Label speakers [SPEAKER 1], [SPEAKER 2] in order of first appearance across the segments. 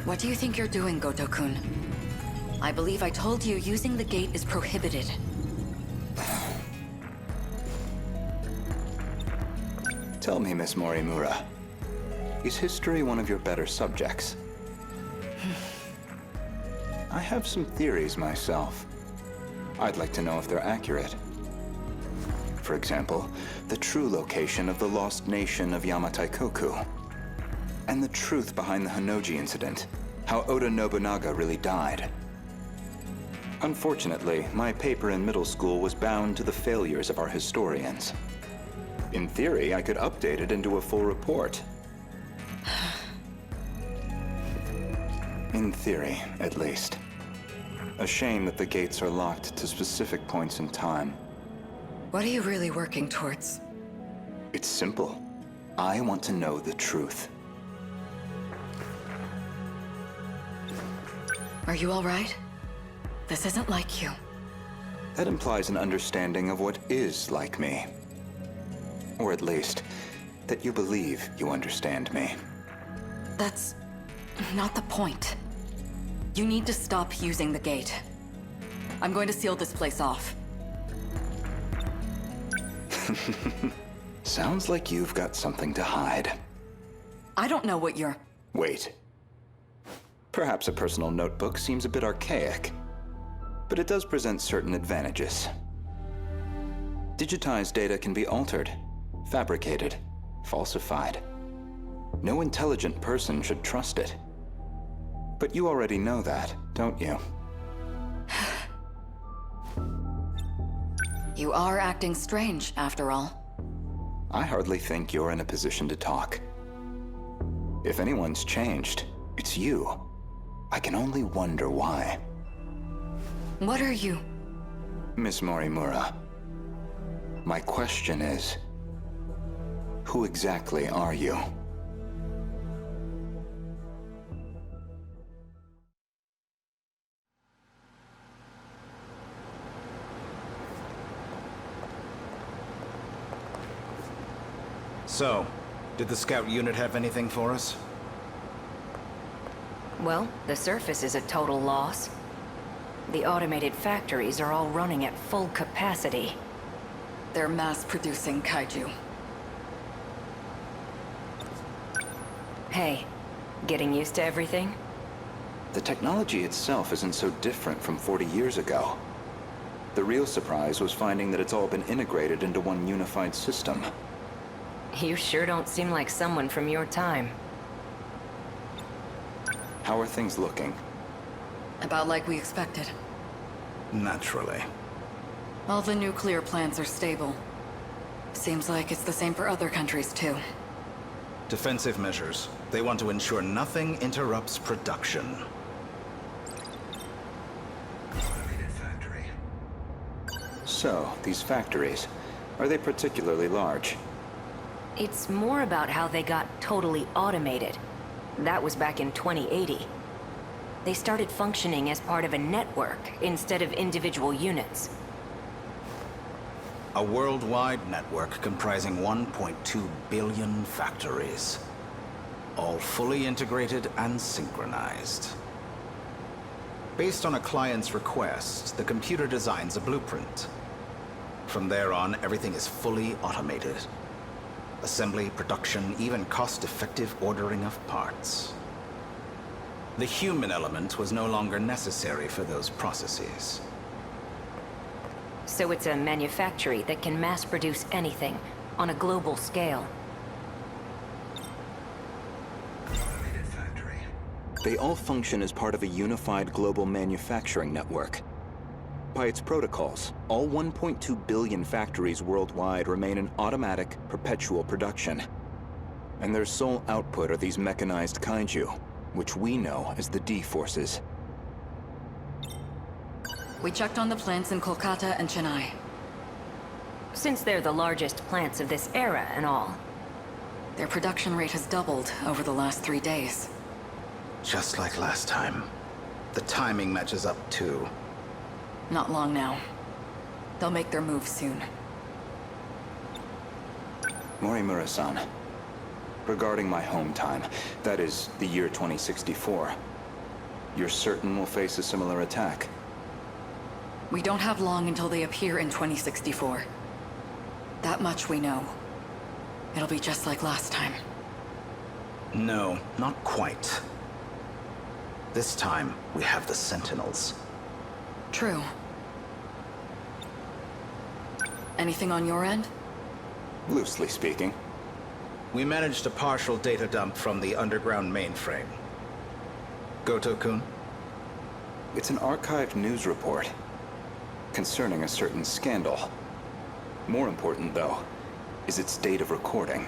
[SPEAKER 1] What do you think you're doing, Goto-kun? I believe I told you using the gate is prohibited.
[SPEAKER 2] Tell me, Miss Morimura, is history one of your better subjects? I have some theories myself. I'd like to know if they're accurate. For example, the true location of the lost nation of Yamataikoku. And the truth behind the Honnouji incident. How Oda Nobunaga really died. Unfortunately, my paper in middle school was bound to the failures of our historians. In theory, I could update it into a full report. In theory, at least. A shame that the gates are locked to specific points in time.
[SPEAKER 1] What are you really working towards?
[SPEAKER 2] It's simple. I want to know the truth.
[SPEAKER 1] Are you all right? This isn't like you.
[SPEAKER 2] That implies an understanding of what is like me. Or at least, that you believe you understand me.
[SPEAKER 1] That's not the point. You need to stop using the gate. I'm going to seal this place off.
[SPEAKER 2] Sounds like you've got something to hide.
[SPEAKER 1] I don't know what you're...
[SPEAKER 2] Wait. Perhaps a personal notebook seems a bit archaic, but it does present certain advantages. Digitized data can be altered, fabricated, falsified. No intelligent person should trust it. But you already know that, don't you?
[SPEAKER 1] You are acting strange, after all.
[SPEAKER 2] I hardly think you're in a position to talk. If anyone's changed, it's you. I can only wonder why.
[SPEAKER 1] What are you?
[SPEAKER 2] Miss Morimura, my question is, who exactly are you?
[SPEAKER 3] So, did the scout unit have anything for us?
[SPEAKER 4] Well, the surface is a total loss. The automated factories are all running at full capacity.
[SPEAKER 1] They're mass-producing kaiju.
[SPEAKER 4] Hey, getting used to everything?
[SPEAKER 2] The technology itself isn't so different from 40 years ago. The real surprise was finding that it's all been integrated into one unified system.
[SPEAKER 4] You sure don't seem like someone from your time.
[SPEAKER 2] How are things looking?
[SPEAKER 1] About like we expected.
[SPEAKER 3] Naturally.
[SPEAKER 1] All the nuclear plants are stable. Seems like it's the same for other countries, too.
[SPEAKER 3] Defensive measures. They want to ensure nothing interrupts production.
[SPEAKER 2] So, these factories, are they particularly large?
[SPEAKER 4] It's more about how they got totally automated. That was back in 2080. They started functioning as part of a network instead of individual units.
[SPEAKER 3] A worldwide network comprising 1.2 billion factories. All fully integrated and synchronized. Based on a client's request, the computer designs a blueprint. From there on, everything is fully automated. Assembly, production, even cost-effective ordering of parts. The human element was no longer necessary for those processes.
[SPEAKER 4] So it's a manufactory that can mass-produce anything on a global scale.
[SPEAKER 2] They all function as part of a unified global manufacturing network. By its protocols, all 1.2 billion factories worldwide remain in automatic, perpetual production. And their sole output are these mechanized kaiju, which we know as the D-Forces.
[SPEAKER 1] We checked on the plants in Kolkata and Chennai.
[SPEAKER 4] Since they're the largest plants of this era and all.
[SPEAKER 1] Their production rate has doubled over the last 3 days.
[SPEAKER 3] Just like last time. The timing matches up too.
[SPEAKER 1] Not long now. They'll make their move soon.
[SPEAKER 2] Morimura-san, regarding my home time, that is, the year 2064, You're certain we'll face a similar attack?
[SPEAKER 1] We don't have long until they appear in 2064. That much we know. It'll be just like last time.
[SPEAKER 3] No, not quite. This time, we have the Sentinels.
[SPEAKER 1] True. Anything on your end?
[SPEAKER 2] Loosely speaking.
[SPEAKER 3] We managed a partial data dump from the underground mainframe. Gouto-kun?
[SPEAKER 2] It's an archived news report concerning a certain scandal. More important, though, is its date of recording.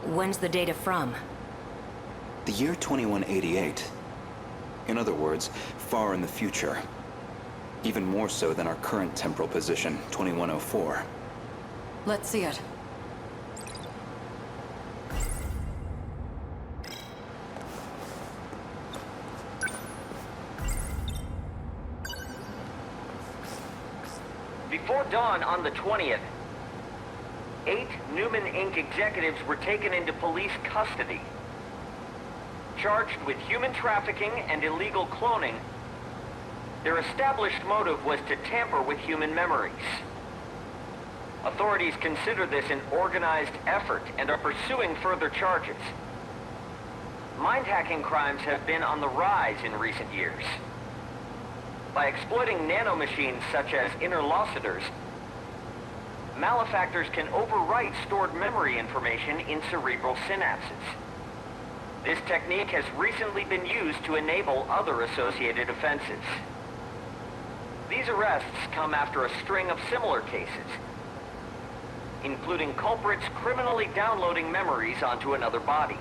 [SPEAKER 4] When's the data from?
[SPEAKER 2] The year 2188. In other words, far in the future. Even more so than our current temporal position, 2104.
[SPEAKER 1] Let's see it.
[SPEAKER 5] Before dawn on the 20th, 8 Newman Inc. executives were taken into police custody. Charged with human trafficking and illegal cloning, their established motive was to tamper with human memories. Authorities consider this an organized effort and are pursuing further charges. Mind-hacking crimes have been on the rise in recent years. By exploiting nanomachines such as interlocutors, malefactors can overwrite stored memory information in cerebral synapses. This technique has recently been used to enable other associated offenses. These arrests come after a string of similar cases, including culprits criminally downloading memories onto another body.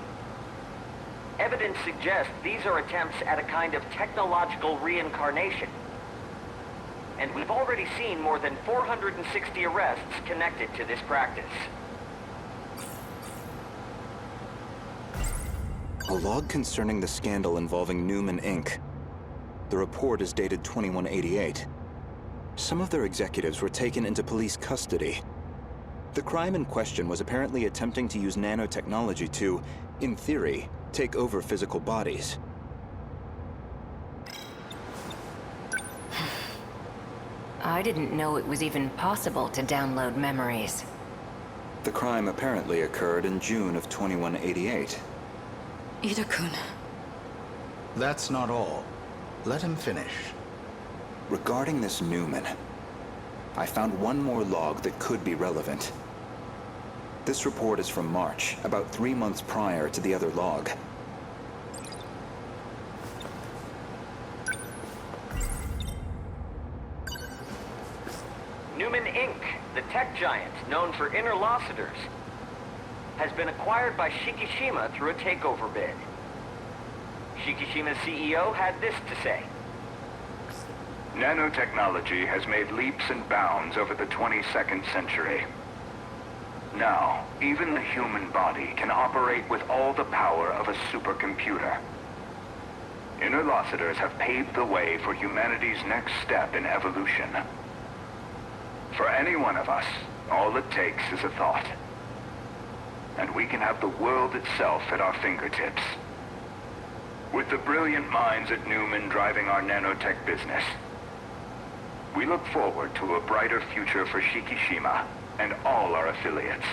[SPEAKER 5] Evidence suggests these are attempts at a kind of technological reincarnation. And we've already seen more than 460 arrests connected to this practice.
[SPEAKER 2] A log concerning the scandal involving Newman Inc. The report is dated 2188. Some of their executives were taken into police custody. The crime in question was apparently attempting to use nanotechnology to, in theory, take over physical bodies.
[SPEAKER 4] I didn't know it was even possible to download memories.
[SPEAKER 2] The crime apparently occurred in June of 2188.
[SPEAKER 1] Ida-kun.
[SPEAKER 3] That's not all. Let him finish.
[SPEAKER 2] Regarding this Newman, I found one more log that could be relevant. This report is from March, about 3 months prior to the other log.
[SPEAKER 5] Newman Inc., the tech giant known for interlocutors, has been acquired by Shikishima through a takeover bid. Shikishima's CEO had this to say.
[SPEAKER 6] Nanotechnology has made leaps and bounds over the 22nd century. Now, even the human body can operate with all the power of a supercomputer. Interlocutors have paved the way for humanity's next step in evolution. For any one of us, all it takes is a thought. And we can have the world itself at our fingertips. With the brilliant minds at Newman driving our nanotech business, we look forward to a brighter future for Shikishima and all our affiliates.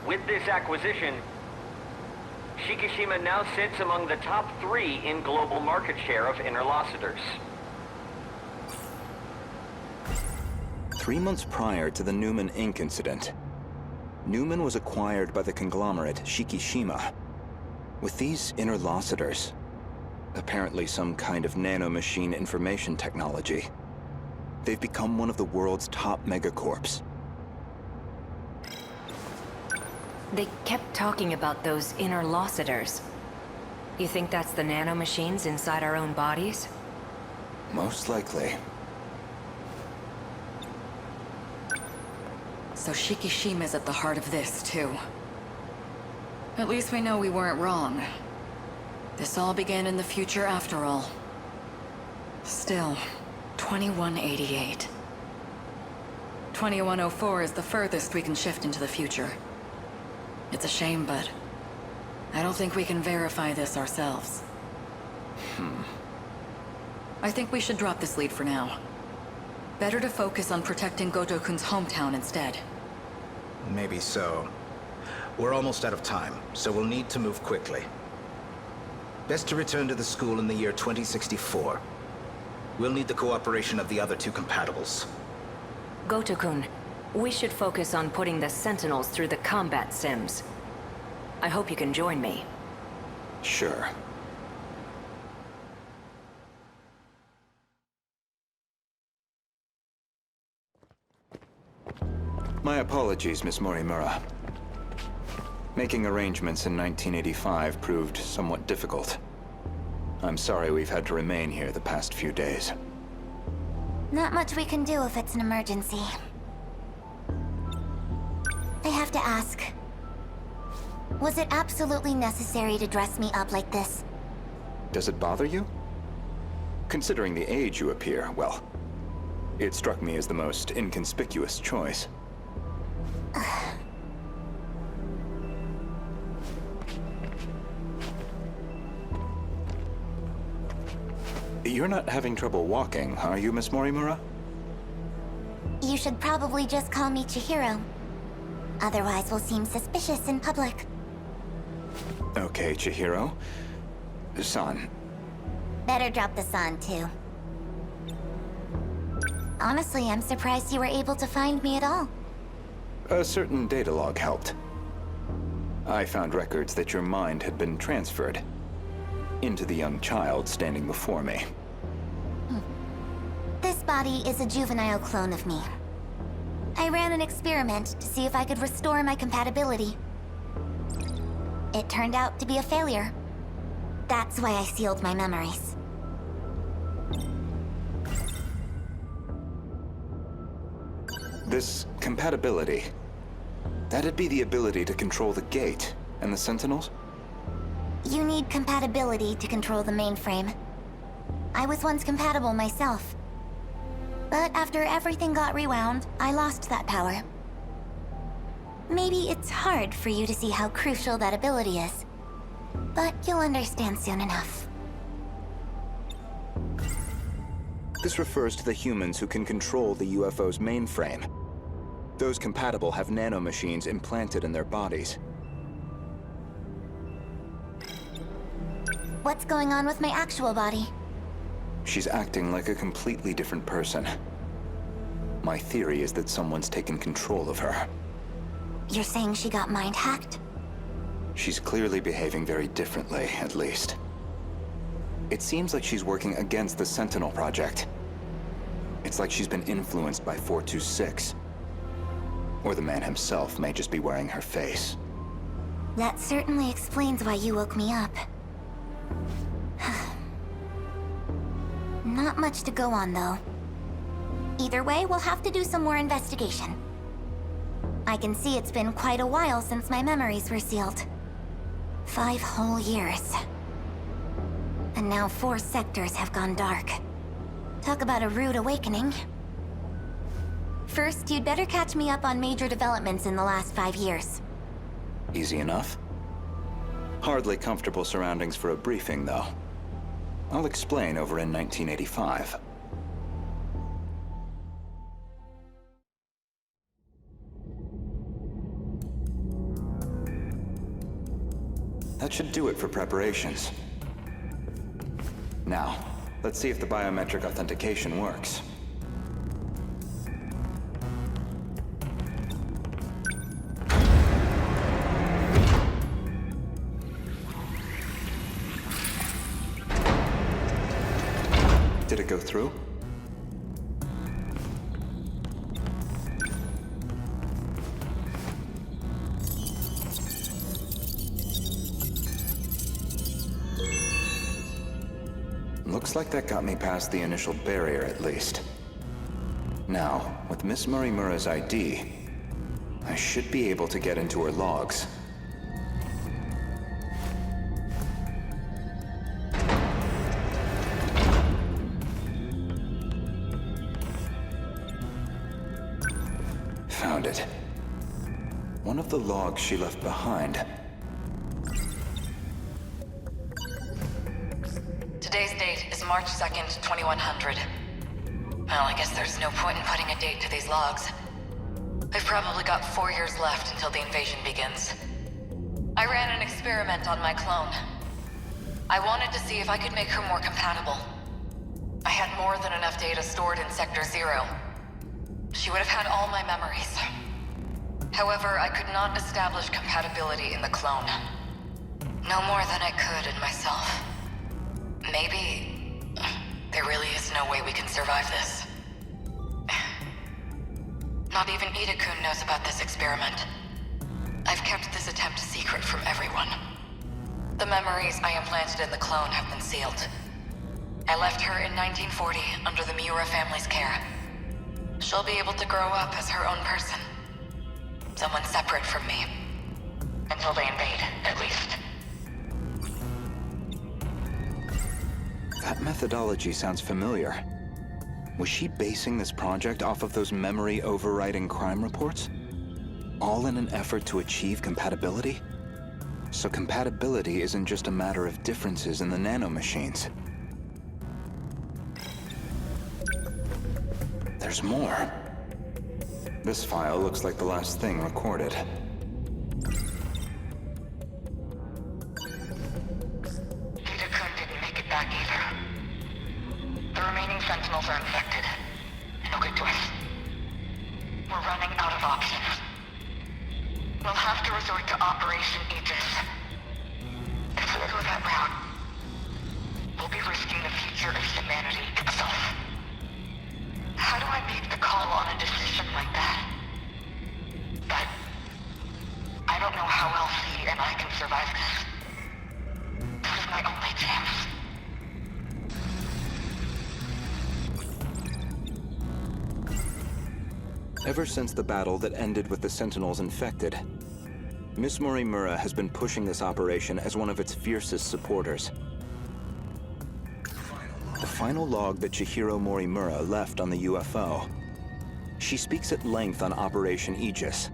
[SPEAKER 5] With this acquisition, Shikishima now sits among the top 3 in global market share of interlocutors.
[SPEAKER 2] 3 months prior to the Newman Inc. incident, Newman was acquired by the conglomerate Shikishima. With these interlocutors, apparently some kind of nanomachine information technology, they've become one of the world's top megacorps.
[SPEAKER 4] They kept talking about those interlocutors. You think that's the nanomachines inside our own bodies?
[SPEAKER 2] Most likely.
[SPEAKER 1] So Shikishima's at the heart of this, too. At least we know we weren't wrong. This all began in the future after all. Still, 2188. 2104 is the furthest we can shift into the future. It's a shame, but I don't think we can verify this ourselves. I think we should drop this lead for now. Better to focus on protecting Goto-kun's hometown instead.
[SPEAKER 3] Maybe so. We're almost out of time, so we'll need to move quickly. Best to return to the school in the year 2064. We'll need the cooperation of the other two compatibles.
[SPEAKER 4] Goto-kun, we should focus on putting the Sentinels through the combat sims. I hope you can join me.
[SPEAKER 2] Sure. My apologies, Miss Morimura. Making arrangements in 1985 proved somewhat difficult. I'm sorry we've had to remain here the past few days.
[SPEAKER 7] Not much we can do if it's an emergency. I have to ask. Was it absolutely necessary to dress me up like this?
[SPEAKER 2] Does it bother you? Considering the age you appear, well, it struck me as the most inconspicuous choice. You're not having trouble walking, are you, Miss Morimura?
[SPEAKER 7] You should probably just call me Chihiro. Otherwise, we'll seem suspicious in public.
[SPEAKER 2] Okay, Chihiro. San.
[SPEAKER 7] Better drop the san, too. Honestly, I'm surprised you were able to find me at all.
[SPEAKER 2] A certain data log helped. I found records that your mind had been transferred into the young child standing before me.
[SPEAKER 7] This body is a juvenile clone of me. I ran an experiment to see if I could restore my compatibility. It turned out to be a failure. That's why I sealed my memories.
[SPEAKER 2] This compatibility, that'd be the ability to control the gate and the Sentinels?
[SPEAKER 7] You need compatibility to control the mainframe. I was once compatible myself. But after everything got rewound, I lost that power. Maybe it's hard for you to see how crucial that ability is. But you'll understand soon enough.
[SPEAKER 2] This refers to the humans who can control the UFO's mainframe. Those compatible have nanomachines implanted in their bodies.
[SPEAKER 7] What's going on with my actual body?
[SPEAKER 2] She's acting like a completely different person. My theory is that someone's taken control of her.
[SPEAKER 7] You're saying she got mind-hacked?
[SPEAKER 2] She's clearly behaving very differently, at least. It seems like she's working against the Sentinel Project. It's like she's been influenced by 426. Or the man himself may just be wearing her face.
[SPEAKER 7] That certainly explains why you woke me up. Not much to go on, though. Either way, we'll have to do some more investigation. I can see it's been quite a while since my memories were sealed. 5 whole years. And now 4 sectors have gone dark. Talk about a rude awakening. First, you'd better catch me up on major developments in the last 5 years.
[SPEAKER 2] Easy enough. Hardly comfortable surroundings for a briefing, though. I'll explain over in 1985. That should do it for preparations. Now, let's see if the biometric authentication works. Did it go through? Looks like that got me past the initial barrier, at least. Now, with Miss Morimura's ID, I should be able to get into her logs. Found it. One of the logs she left behind.
[SPEAKER 1] Today's date is March 2nd, 2100. Well, I guess there's no point in putting a date to these logs. I've probably got 4 years left until the invasion begins. I ran an experiment on my clone. I wanted to see if I could make her more compatible. I had more than enough data stored in Sector 0. She would have had all my memories. However, I could not establish compatibility in the clone. No more than I could in myself. Maybe there really is no way we can survive this. Not even Ida-kun knows about this experiment. I've kept this attempt secret from everyone. The memories I implanted in the clone have been sealed. I left her in 1940 under the Miura family's care. She'll be able to grow up as her own person. Someone separate from me. Until they invade, at least.
[SPEAKER 2] That methodology sounds familiar. Was she basing this project off of those memory overriding crime reports? All in an effort to achieve compatibility? So compatibility isn't just a matter of differences in the nanomachines. There's more. This file looks like the last thing recorded.
[SPEAKER 1] Ida-kun didn't make it back either. The remaining Sentinels are infected. No good to us. We're running out of options. We'll have to resort to Operation Aegis. If we go that route, we'll be risking the future of humanity itself. How do I make the call on a decision like that? But I don't know how else he and I can survive this. This is my only chance.
[SPEAKER 2] Ever since the battle that ended with the Sentinels infected, Miss Morimura has been pushing this operation as one of its fiercest supporters. The final log that Chihiro Morimura left on the UFO. She speaks at length on Operation Aegis.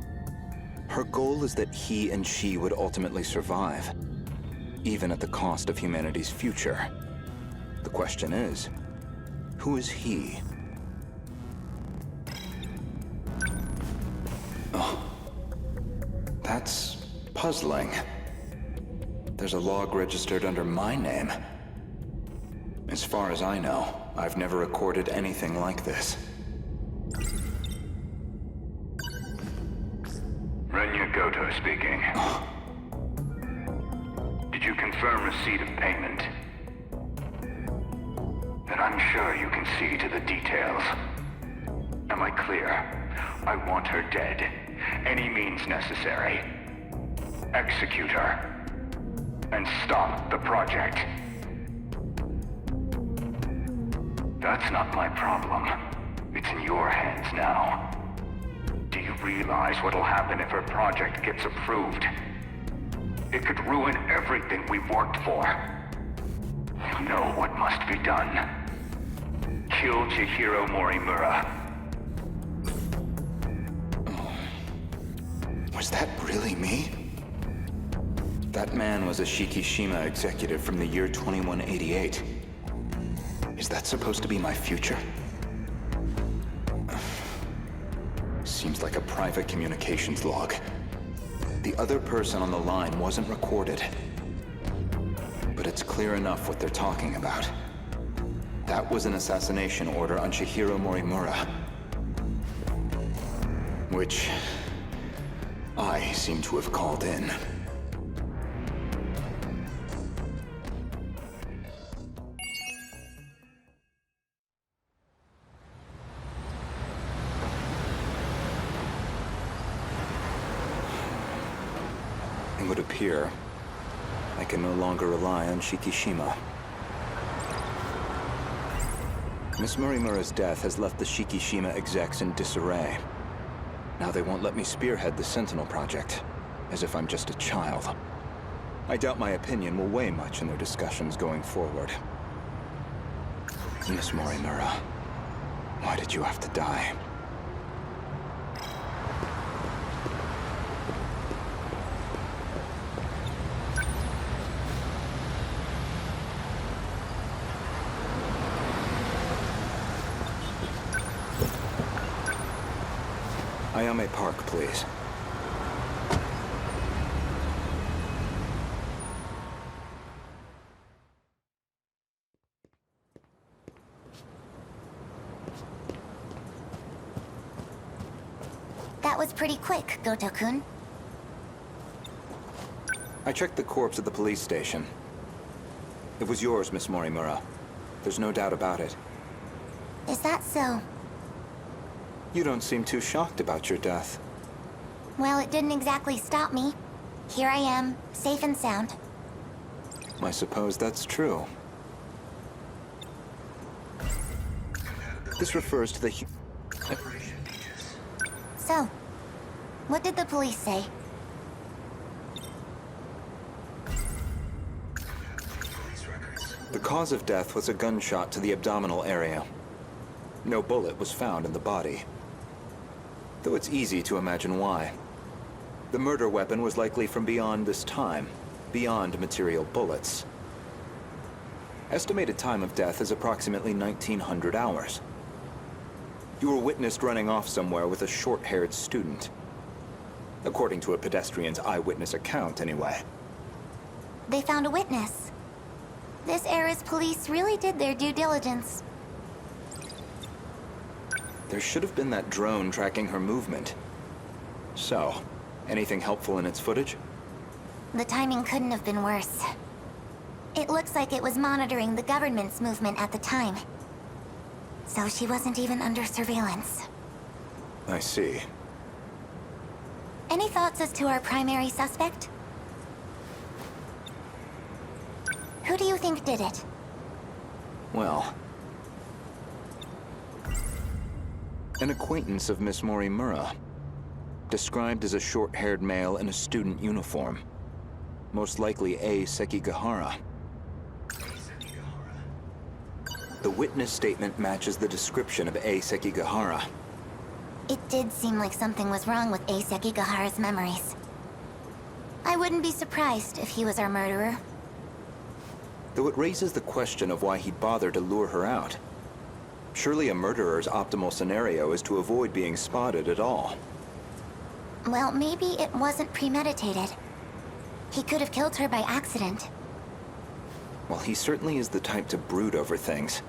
[SPEAKER 2] Her goal is that he and she would ultimately survive, even at the cost of humanity's future. The question is, who is he? Oh, that's puzzling. There's a log registered under my name. As far as I know, I've never recorded anything like this.
[SPEAKER 6] Renya Gouto speaking. Did you confirm receipt of payment? Then I'm sure you can see to the details. Am I clear? I want her dead. Any means necessary. Execute her. And stop the project. That's not my problem. It's in your hands now. Do you realize what'll happen if her project gets approved? It could ruin everything we've worked for. You know what must be done. Kill Chihiro Morimura.
[SPEAKER 2] Was that really me? That man was a Shikishima executive from the year 2188. Is that supposed to be my future? Seems like a private communications log. The other person on the line wasn't recorded. But it's clear enough what they're talking about. That was an assassination order on Chihiro Morimura. Which I seem to have called in. It would appear I can no longer rely on Shikishima. Miss Morimura's death has left the Shikishima execs in disarray. Now they won't let me spearhead the Sentinel project, as if I'm just a child. I doubt my opinion will weigh much in their discussions going forward. Miss Morimura, why did you have to die? Ayame Park, please.
[SPEAKER 7] That was pretty quick, Goto-kun.
[SPEAKER 2] I checked the corpse at the police station. It was yours, Miss Morimura. There's no doubt about it.
[SPEAKER 7] Is that so?
[SPEAKER 2] You don't seem too shocked about your death.
[SPEAKER 7] Well, it didn't exactly stop me. Here I am, safe and sound.
[SPEAKER 2] I suppose that's true. This refers to the
[SPEAKER 7] So, what did the police say?
[SPEAKER 2] The cause of death was a gunshot to the abdominal area. No bullet was found in the body. Though it's easy to imagine why. The murder weapon was likely from beyond this time, beyond material bullets. Estimated time of death is approximately 1900 hours. You were witnessed running off somewhere with a short-haired student. According to a pedestrian's eyewitness account, anyway.
[SPEAKER 7] They found a witness. This era's police really did their due diligence.
[SPEAKER 2] There should have been that drone tracking her movement. So, anything helpful in its footage?
[SPEAKER 7] The timing couldn't have been worse. It looks like it was monitoring the government's movement at the time. So she wasn't even under surveillance.
[SPEAKER 2] I see.
[SPEAKER 7] Any thoughts as to our primary suspect? Who do you think did it?
[SPEAKER 2] Well... an acquaintance of Miss Morimura. Described as a short-haired male in a student uniform. Most likely A. Sekigahara. The witness statement matches the description of A. Sekigahara.
[SPEAKER 7] It did seem like something was wrong with A. Sekigahara's memories. I wouldn't be surprised if he was our murderer.
[SPEAKER 2] Though it raises the question of why he'd bother to lure her out. Surely a murderer's optimal scenario is to avoid being spotted at all.
[SPEAKER 7] Well, maybe it wasn't premeditated. He could have killed her by accident.
[SPEAKER 2] Well, he certainly is the type to brood over things.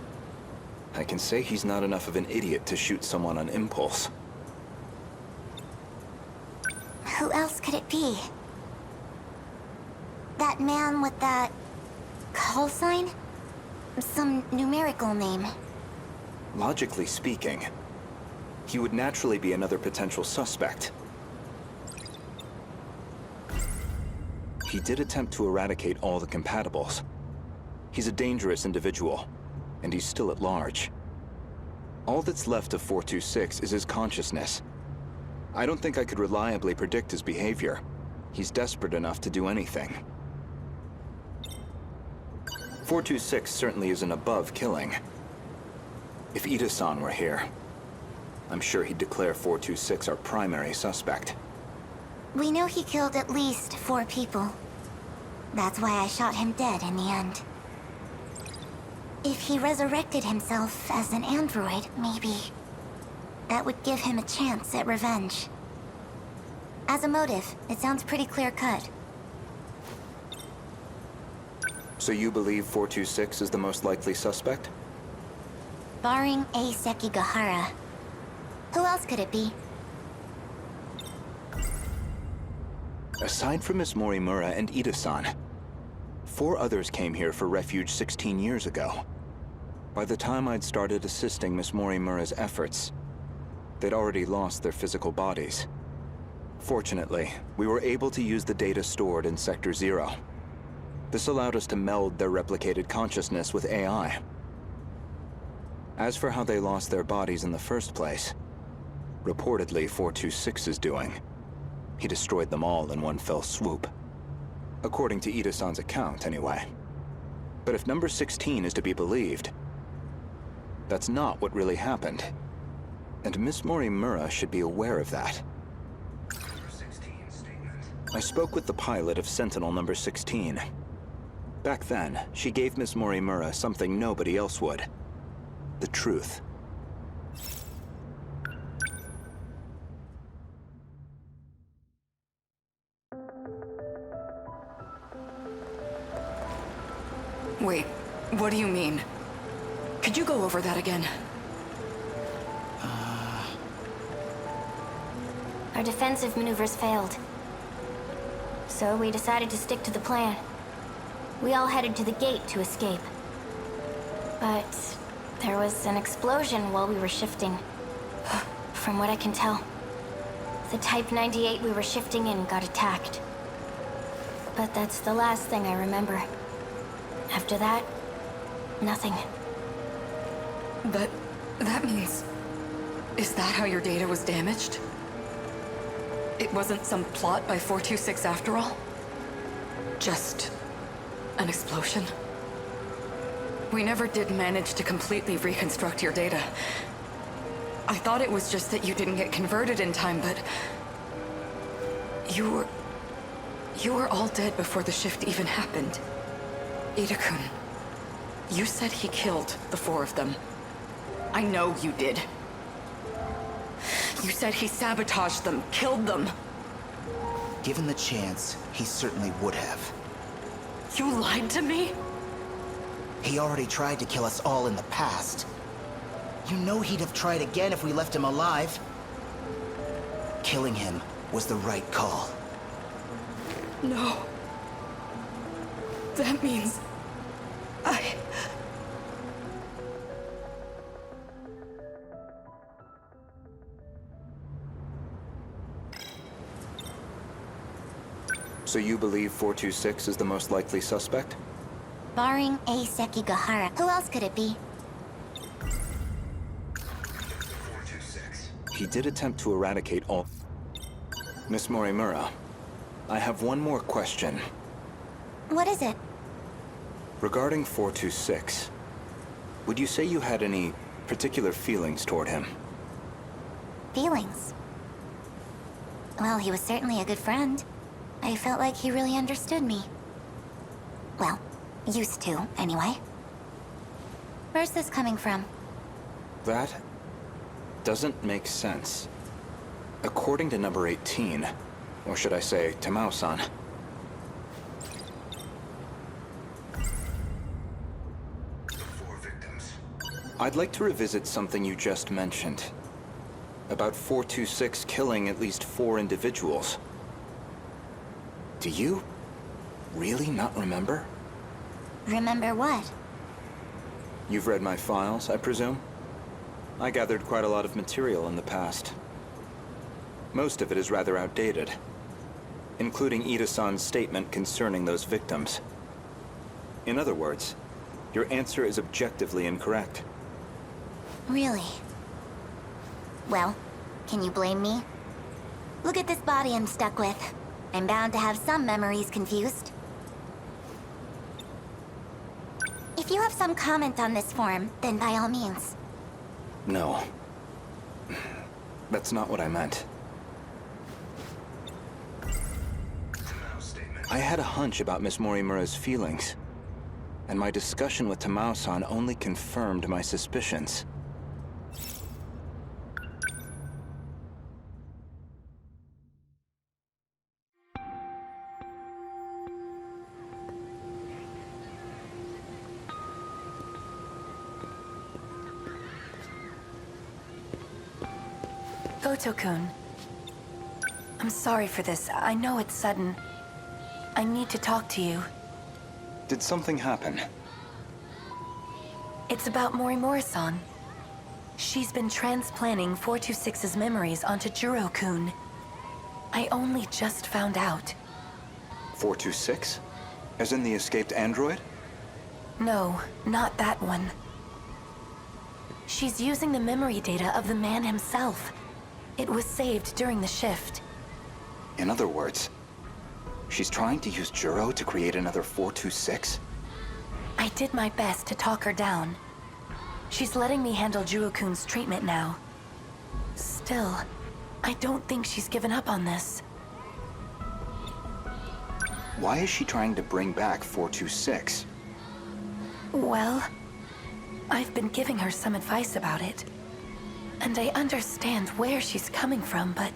[SPEAKER 2] I can say he's not enough of an idiot to shoot someone on impulse.
[SPEAKER 7] Who else could it be? That man with that... call sign? Some numerical name.
[SPEAKER 2] Logically speaking, he would naturally be another potential suspect. He did attempt to eradicate all the compatibles. He's a dangerous individual, and he's still at large. All that's left of 426 is his consciousness. I don't think I could reliably predict his behavior. He's desperate enough to do anything. 426 certainly isn't above killing. If Ida-san were here, I'm sure he'd declare 426 our primary suspect.
[SPEAKER 7] We know he killed at least 4 people. That's why I shot him dead in the end. If he resurrected himself as an android, maybe... that would give him a chance at revenge. As a motive, it sounds pretty clear-cut.
[SPEAKER 2] So you believe 426 is the most likely suspect?
[SPEAKER 7] Barring A. Sekigahara. Who else could it be?
[SPEAKER 2] Aside from Miss Morimura and Ida-san, 4 others came here for refuge 16 years ago. By the time I'd started assisting Miss Morimura's efforts, they'd already lost their physical bodies. Fortunately, we were able to use the data stored in Sector 0. This allowed us to meld their replicated consciousness with AI. As for how they lost their bodies in the first place, reportedly 426 is doing. He destroyed them all in one fell swoop. According to Ida-san's account, anyway. But if number 16 is to be believed, that's not what really happened. And Miss Morimura should be aware of that. I spoke with the pilot of Sentinel number 16. Back then, she gave Miss Morimura something nobody else would. The truth.
[SPEAKER 1] Wait, what do you mean? Could you go over that again?
[SPEAKER 7] Our defensive maneuvers failed. So we decided to stick to the plan. We all headed to the gate to escape. But there was an explosion while we were shifting. From what I can tell, the Type 98 we were shifting in got attacked. But that's the last thing I remember. After that, nothing.
[SPEAKER 1] But that means... Is that how your data was damaged? It wasn't some plot by 426 after all? Just an explosion? We never did manage to completely reconstruct your data. I thought it was just that you didn't get converted in time, but... You were all dead before the shift even happened. Ida-kun, you said he killed the 4 of them. I know you did. You said he sabotaged them, killed them.
[SPEAKER 3] Given the chance, he certainly would have.
[SPEAKER 1] You lied to me?
[SPEAKER 3] He already tried to kill us all in the past. You know he'd have tried again if we left him alive. Killing him was the right call.
[SPEAKER 1] No. That means...
[SPEAKER 2] So you believe 426 is the most likely suspect?
[SPEAKER 7] Barring A. Sekigahara, who else could it be?
[SPEAKER 2] He did attempt to eradicate all... Miss Morimura, I have one more question.
[SPEAKER 7] What is it?
[SPEAKER 2] Regarding 426, would you say you had any particular feelings toward him?
[SPEAKER 7] Feelings? Well, he was certainly a good friend. I felt like he really understood me. Well, used to, anyway. Where's this coming from?
[SPEAKER 2] That doesn't make sense. According to number 18, or should I say, Tamao-san, I'd like to revisit something you just mentioned. About 426 killing at least 4 individuals. Do you really not remember?
[SPEAKER 7] Remember what?
[SPEAKER 2] You've read my files, I presume? I gathered quite a lot of material in the past. Most of it is rather outdated, including Ida-san's statement concerning those victims. In other words, your answer is objectively incorrect.
[SPEAKER 7] Really? Well, can you blame me? Look at this body I'm stuck with. I'm bound to have some memories confused. If you have some comment on this form, then by all means.
[SPEAKER 2] No. That's not what I meant. I had a hunch about Miss Morimura's feelings, and my discussion with Tamao-san only confirmed my suspicions.
[SPEAKER 4] Gouto-kun. I'm sorry for this. I know it's sudden. I need to talk to you.
[SPEAKER 2] Did something happen?
[SPEAKER 4] It's about Morimura-san. She's been transplanting 426's memories onto Juro-kun. I only just found out.
[SPEAKER 2] 426? As in the escaped android?
[SPEAKER 4] No, not that one. She's using the memory data of the man himself. It was saved during the shift.
[SPEAKER 2] In other words, she's trying to use Juro to create another 426?
[SPEAKER 4] I did my best to talk her down. She's letting me handle Juro-kun's treatment now. Still, I don't think she's given up on this.
[SPEAKER 2] Why is she trying to bring back 426?
[SPEAKER 4] Well, I've been giving her some advice about it. And I understand where she's coming from, but...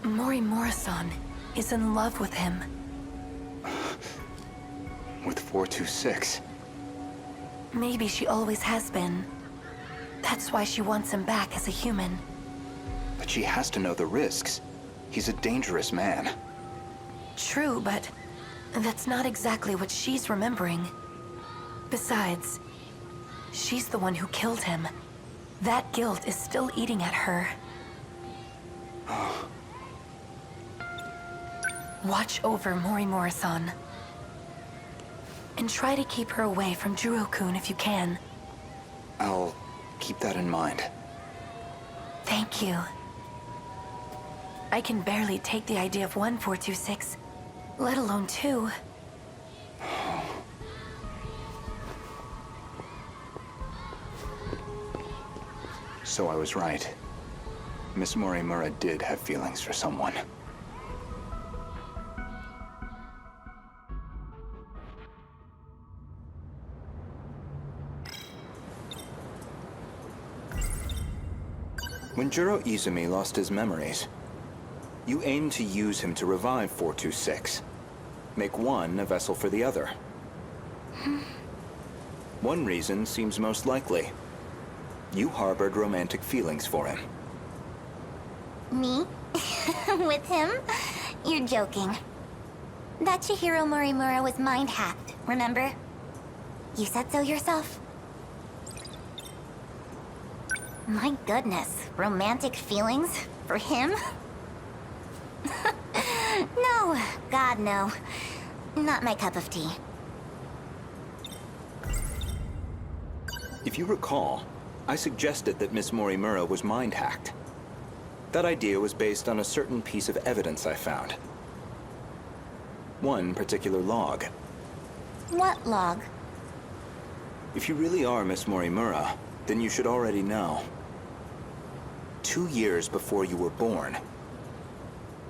[SPEAKER 4] Morimura-san is in love with him.
[SPEAKER 2] With 426.
[SPEAKER 8] Maybe she always has been. That's why she wants him back as a human.
[SPEAKER 2] But she has to know the risks. He's a dangerous man.
[SPEAKER 8] True, but that's not exactly what she's remembering. Besides, she's the one who killed him. That guilt is still eating at her. Watch over Morimura-san. And try to keep her away from Juro-kun if you can.
[SPEAKER 2] I'll keep that in mind.
[SPEAKER 8] Thank you. I can barely take the idea of 1426, let alone 2.
[SPEAKER 2] So I was right. Miss Morimura did have feelings for someone. When Juro Izumi lost his memories, you aimed to use him to revive 426. Make one a vessel for the other. One reason seems most likely. You harbored romantic feelings for him.
[SPEAKER 7] Me? With him? You're joking. That Chihiro Morimura was mind-hacked, remember? You said so yourself. My goodness, romantic feelings? For him? No, God no. Not my cup of tea.
[SPEAKER 2] If you recall, I suggested that Miss Morimura was mind-hacked. That idea was based on a certain piece of evidence I found. One particular log.
[SPEAKER 7] What log?
[SPEAKER 2] If you really are Miss Morimura, then you should already know. 2 years before you were born,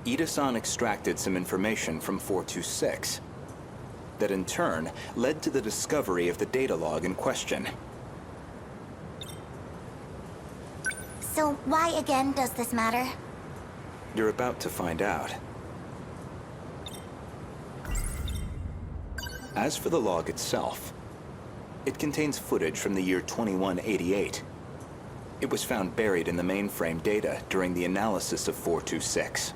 [SPEAKER 2] Ida-san extracted some information from 426. That in turn led to the discovery of the data log in question.
[SPEAKER 7] So why again does this matter?
[SPEAKER 2] You're about to find out. As for the log itself, it contains footage from the year 2188. It was found buried in the mainframe data during the analysis of 426.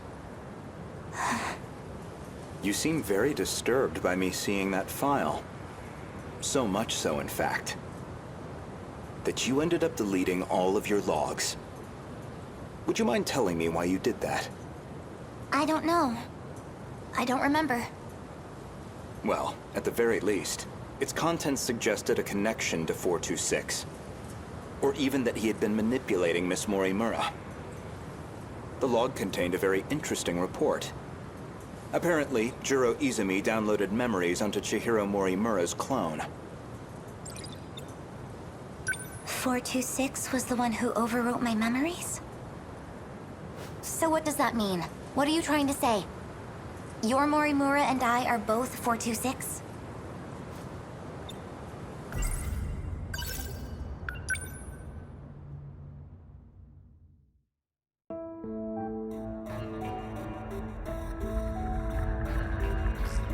[SPEAKER 2] You seem very disturbed by me seeing that file. So much so, in fact, that you ended up deleting all of your logs. Would you mind telling me why you did that?
[SPEAKER 7] I don't know. I don't remember.
[SPEAKER 2] Well, at the very least, its contents suggested a connection to 426. Or even that he had been manipulating Miss Morimura. The log contained a very interesting report. Apparently, Juro Izumi downloaded memories onto Chihiro Morimura's clone.
[SPEAKER 7] 426 was the one who overwrote my memories? So what does that mean? What are you trying to say? Your Morimura and I are both 426?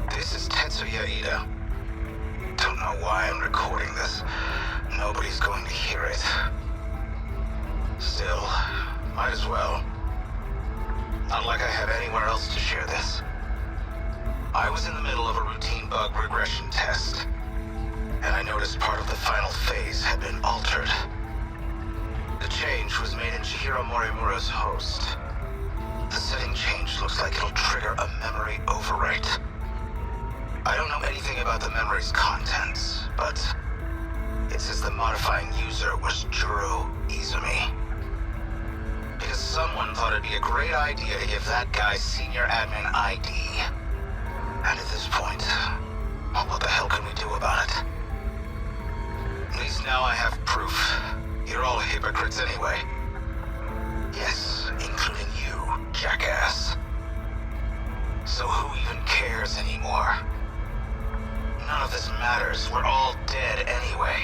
[SPEAKER 3] This is Tetsuya Ida. Don't know why I'm recording this. Nobody's going to hear it. Still, might as well. Not like I have anywhere else to share this. I was in the middle of a routine bug regression test, and I noticed part of the final phase had been altered. The change was made in Chihiro Morimura's host. The setting change looks like it'll trigger a memory overwrite. I don't know anything about the memory's contents, but it says the modifying user was Juro Izumi. Because someone thought it'd be a great idea to give that guy senior admin ID. And at this point, well, what the hell can we do about it? At least now I have proof. You're all hypocrites anyway. Yes, including you, jackass. So who even cares anymore? None of this matters. We're all dead anyway.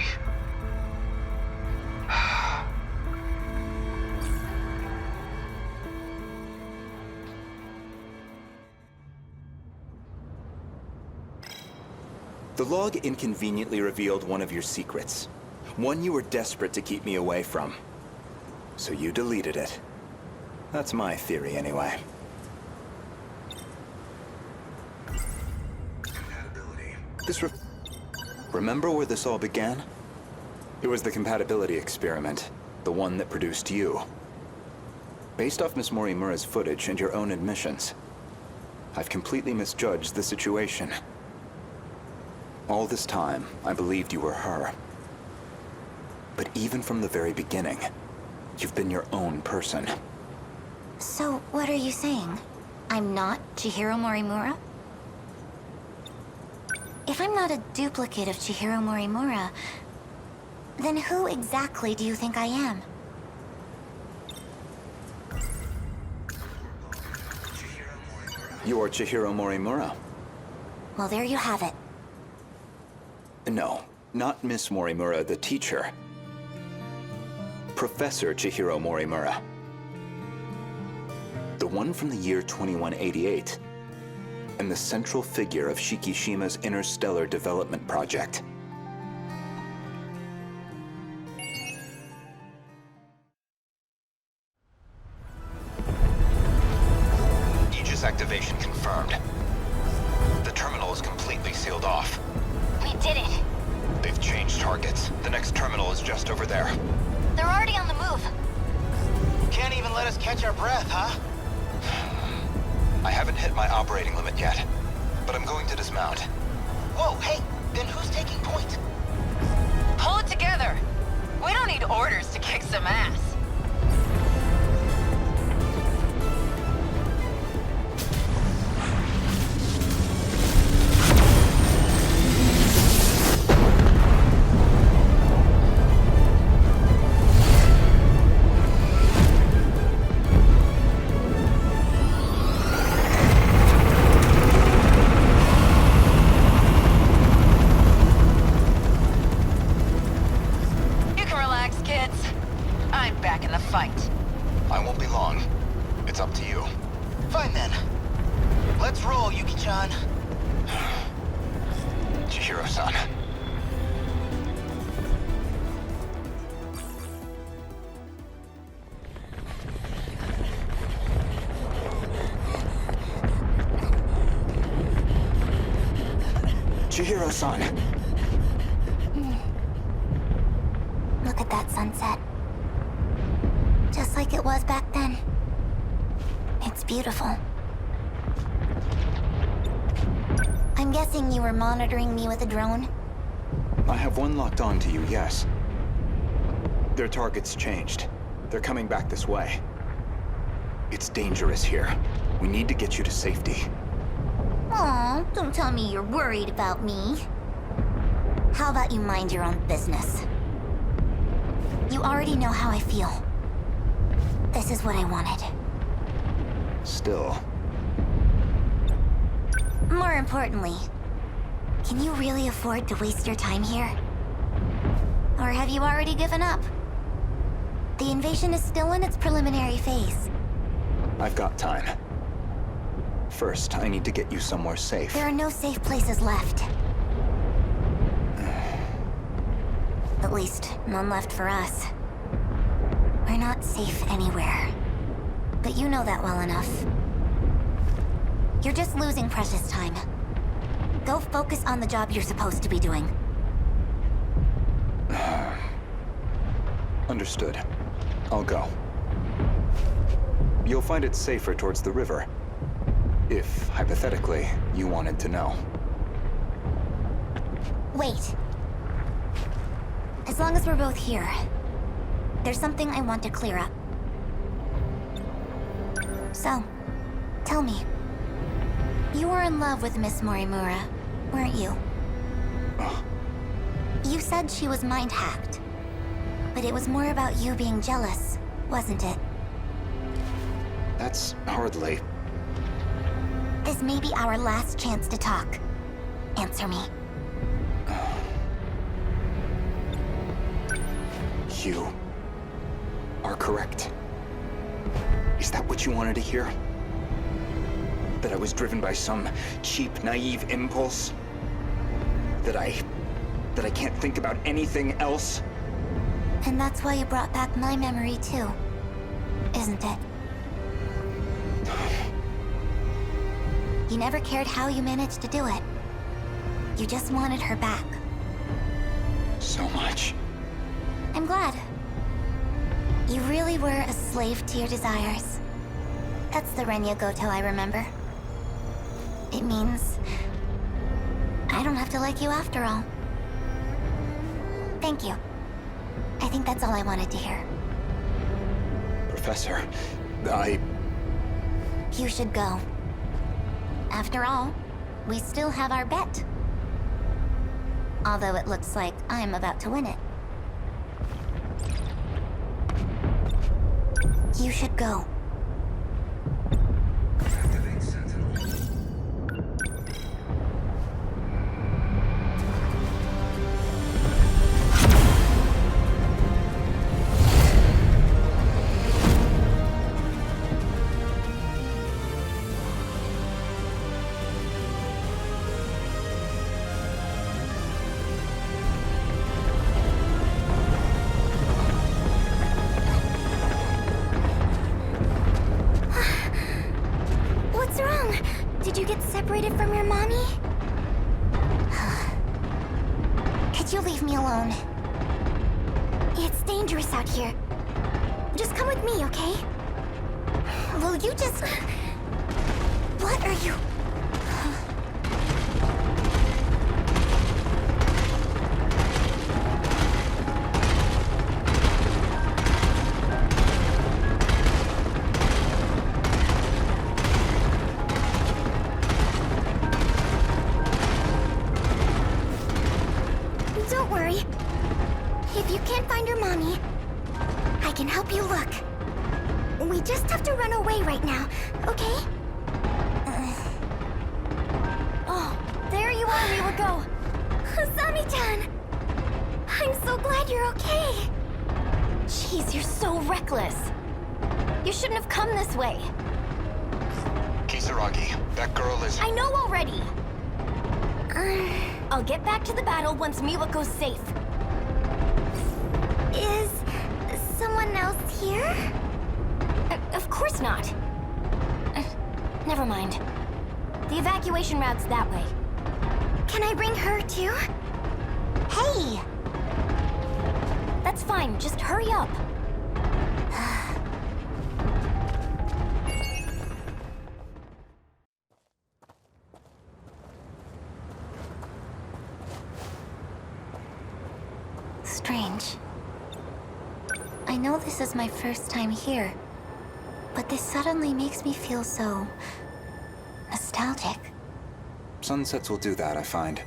[SPEAKER 2] The log inconveniently revealed one of your secrets. One you were desperate to keep me away from. So you deleted it. That's my theory, anyway. Compatibility. Remember where this all began? It was the compatibility experiment. The one that produced you. Based off Miss Morimura's footage and your own admissions, I've completely misjudged the situation. All this time, I believed you were her. But even from the very beginning, you've been your own person.
[SPEAKER 7] So, what are you saying? I'm not Chihiro Morimura? If I'm not a duplicate of Chihiro Morimura, then who exactly do you think I am?
[SPEAKER 2] You are Chihiro Morimura.
[SPEAKER 7] Well, there you have it.
[SPEAKER 2] No, not Miss Morimura, the teacher. Professor Chihiro Morimura. The one from the year 2188. And the central figure of Shikishima's interstellar development project. Aegis activation confirmed. The terminal is completely sealed off.
[SPEAKER 7] We did it.
[SPEAKER 2] They've changed targets. The next terminal is just over there.
[SPEAKER 7] They're already on the move.
[SPEAKER 9] Can't even let us catch our breath, huh?
[SPEAKER 2] I haven't hit my operating limit yet, but I'm going to dismount.
[SPEAKER 9] Whoa, hey, then who's taking point?
[SPEAKER 10] Pull it together. We don't need orders to kick some ass.
[SPEAKER 2] Chihiro-san.
[SPEAKER 7] Look at that sunset. Just like it was back then. It's beautiful. I'm guessing you were monitoring me with a drone?
[SPEAKER 2] I have one locked on to you, yes. Their target's changed. They're coming back this way. It's dangerous here. We need to get you to safety.
[SPEAKER 7] Aw, don't tell me you're worried about me. How about you mind your own business? You already know how I feel. This is what I wanted.
[SPEAKER 2] Still.
[SPEAKER 7] More importantly, can you really afford to waste your time here? Or have you already given up? The invasion is still in its preliminary phase.
[SPEAKER 2] I've got time. First, I need to get you somewhere safe.
[SPEAKER 7] There are no safe places left. At least, none left for us. We're not safe anywhere. But you know that well enough. You're just losing precious time. Go focus on the job you're supposed to be doing.
[SPEAKER 2] Understood. I'll go. You'll find it safer towards the river. If, hypothetically, you wanted to know.
[SPEAKER 7] Wait. As long as we're both here, there's something I want to clear up. So, tell me. You were in love with Miss Morimura, weren't you? You said she was mind-hacked. But it was more about you being jealous, wasn't it?
[SPEAKER 2] That's hardly...
[SPEAKER 7] This may be our last chance to talk. Answer me.
[SPEAKER 2] You are correct. Is that what you wanted to hear? That I was driven by some cheap, naive impulse? That I can't think about anything else?
[SPEAKER 7] And that's why you brought back my memory too, isn't it? You never cared how you managed to do it. You just wanted her back.
[SPEAKER 2] So much.
[SPEAKER 7] I'm glad. You really were a slave to your desires. That's the Renya Gouto I remember. It means I don't have to like you after all. Thank you. I think that's all I wanted to hear.
[SPEAKER 2] Professor,
[SPEAKER 7] You should go. After all, we still have our bet. Although it looks like I'm about to win it. You should go.
[SPEAKER 11] Activate Sentinel.
[SPEAKER 7] What's wrong? Did you get separated from your mommy? Could you leave me alone? It's dangerous out here. Just come with me, okay? Will you just... What are you... Don't worry. If you can't find your mommy, I can help you look. We just have to run away right now, okay? Oh, there you are, Miwako. Asami-chan! I'm so glad you're okay. Jeez, you're so reckless. You shouldn't have come this way.
[SPEAKER 9] Kisaragi, that girl is...
[SPEAKER 7] I know already. I'll get back to the battle once Miwako's safe. Is someone else here? Of course not. Never mind. The evacuation route's that way. Can I bring her too? Hey! That's fine, just hurry up. Strange. I know this is my first time here, but this suddenly makes me feel so... nostalgic.
[SPEAKER 2] Sunsets will do that, I find.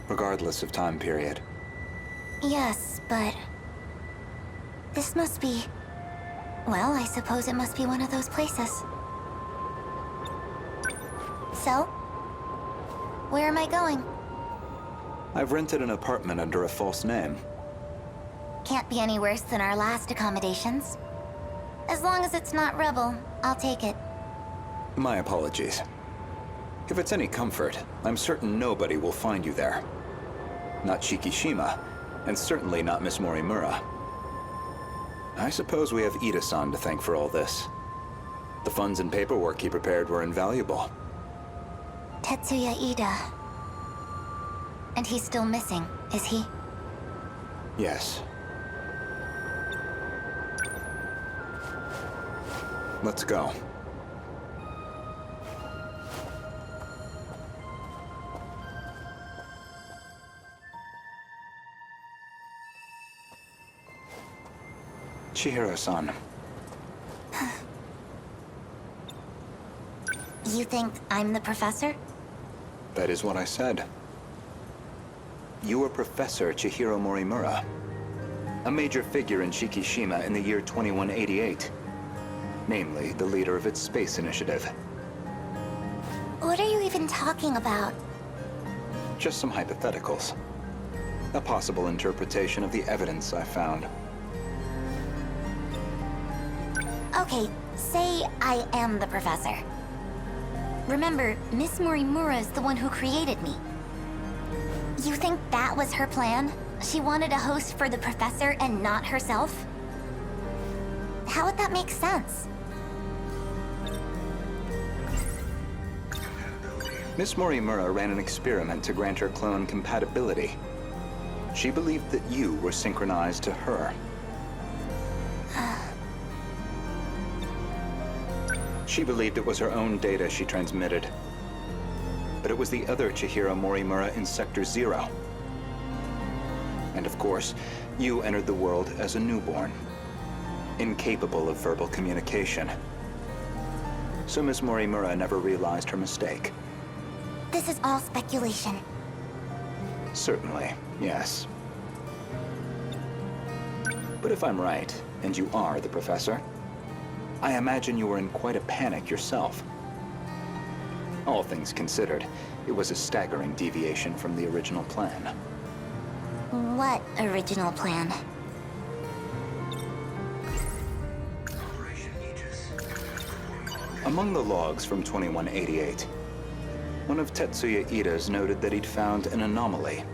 [SPEAKER 2] Regardless of time period.
[SPEAKER 7] Yes, but... this must be... well, I suppose it must be one of those places. So? Where am I going?
[SPEAKER 2] I've rented an apartment under a false name.
[SPEAKER 7] Can't be any worse than our last accommodations. As long as it's not Rebel, I'll take it.
[SPEAKER 2] My apologies. If it's any comfort, I'm certain nobody will find you there. Not Shikishima, and certainly not Miss Morimura. I suppose we have Ida-san to thank for all this. The funds and paperwork he prepared were invaluable.
[SPEAKER 7] Tetsuya Ida. And he's still missing, is he?
[SPEAKER 2] Yes. Let's go. Chihiro-san.
[SPEAKER 7] You think I'm the professor?
[SPEAKER 2] That is what I said. You are Professor Chihiro Morimura, a major figure in Shikishima in the year 2188. Namely, the leader of its space initiative.
[SPEAKER 7] What are you even talking about?
[SPEAKER 2] Just some hypotheticals. A possible interpretation of the evidence I found.
[SPEAKER 7] Okay, say I am the professor. Remember, Miss Morimura is the one who created me. You think that was her plan? She wanted a host for the professor and not herself? How would that make sense?
[SPEAKER 2] Miss Morimura ran an experiment to grant her clone compatibility. She believed that you were synchronized to her. She believed it was her own data she transmitted. But it was the other Chihiro Morimura in Sector 0. And of course, you entered the world as a newborn, incapable of verbal communication. So Miss Morimura never realized her mistake.
[SPEAKER 7] This is all speculation.
[SPEAKER 2] Certainly, yes. But if I'm right, and you are the professor, I imagine you were in quite a panic yourself. All things considered, it was a staggering deviation from the original plan.
[SPEAKER 7] What original plan?
[SPEAKER 2] Among the logs from 2188, one of Tetsuya Ida's noted that he'd found an anomaly.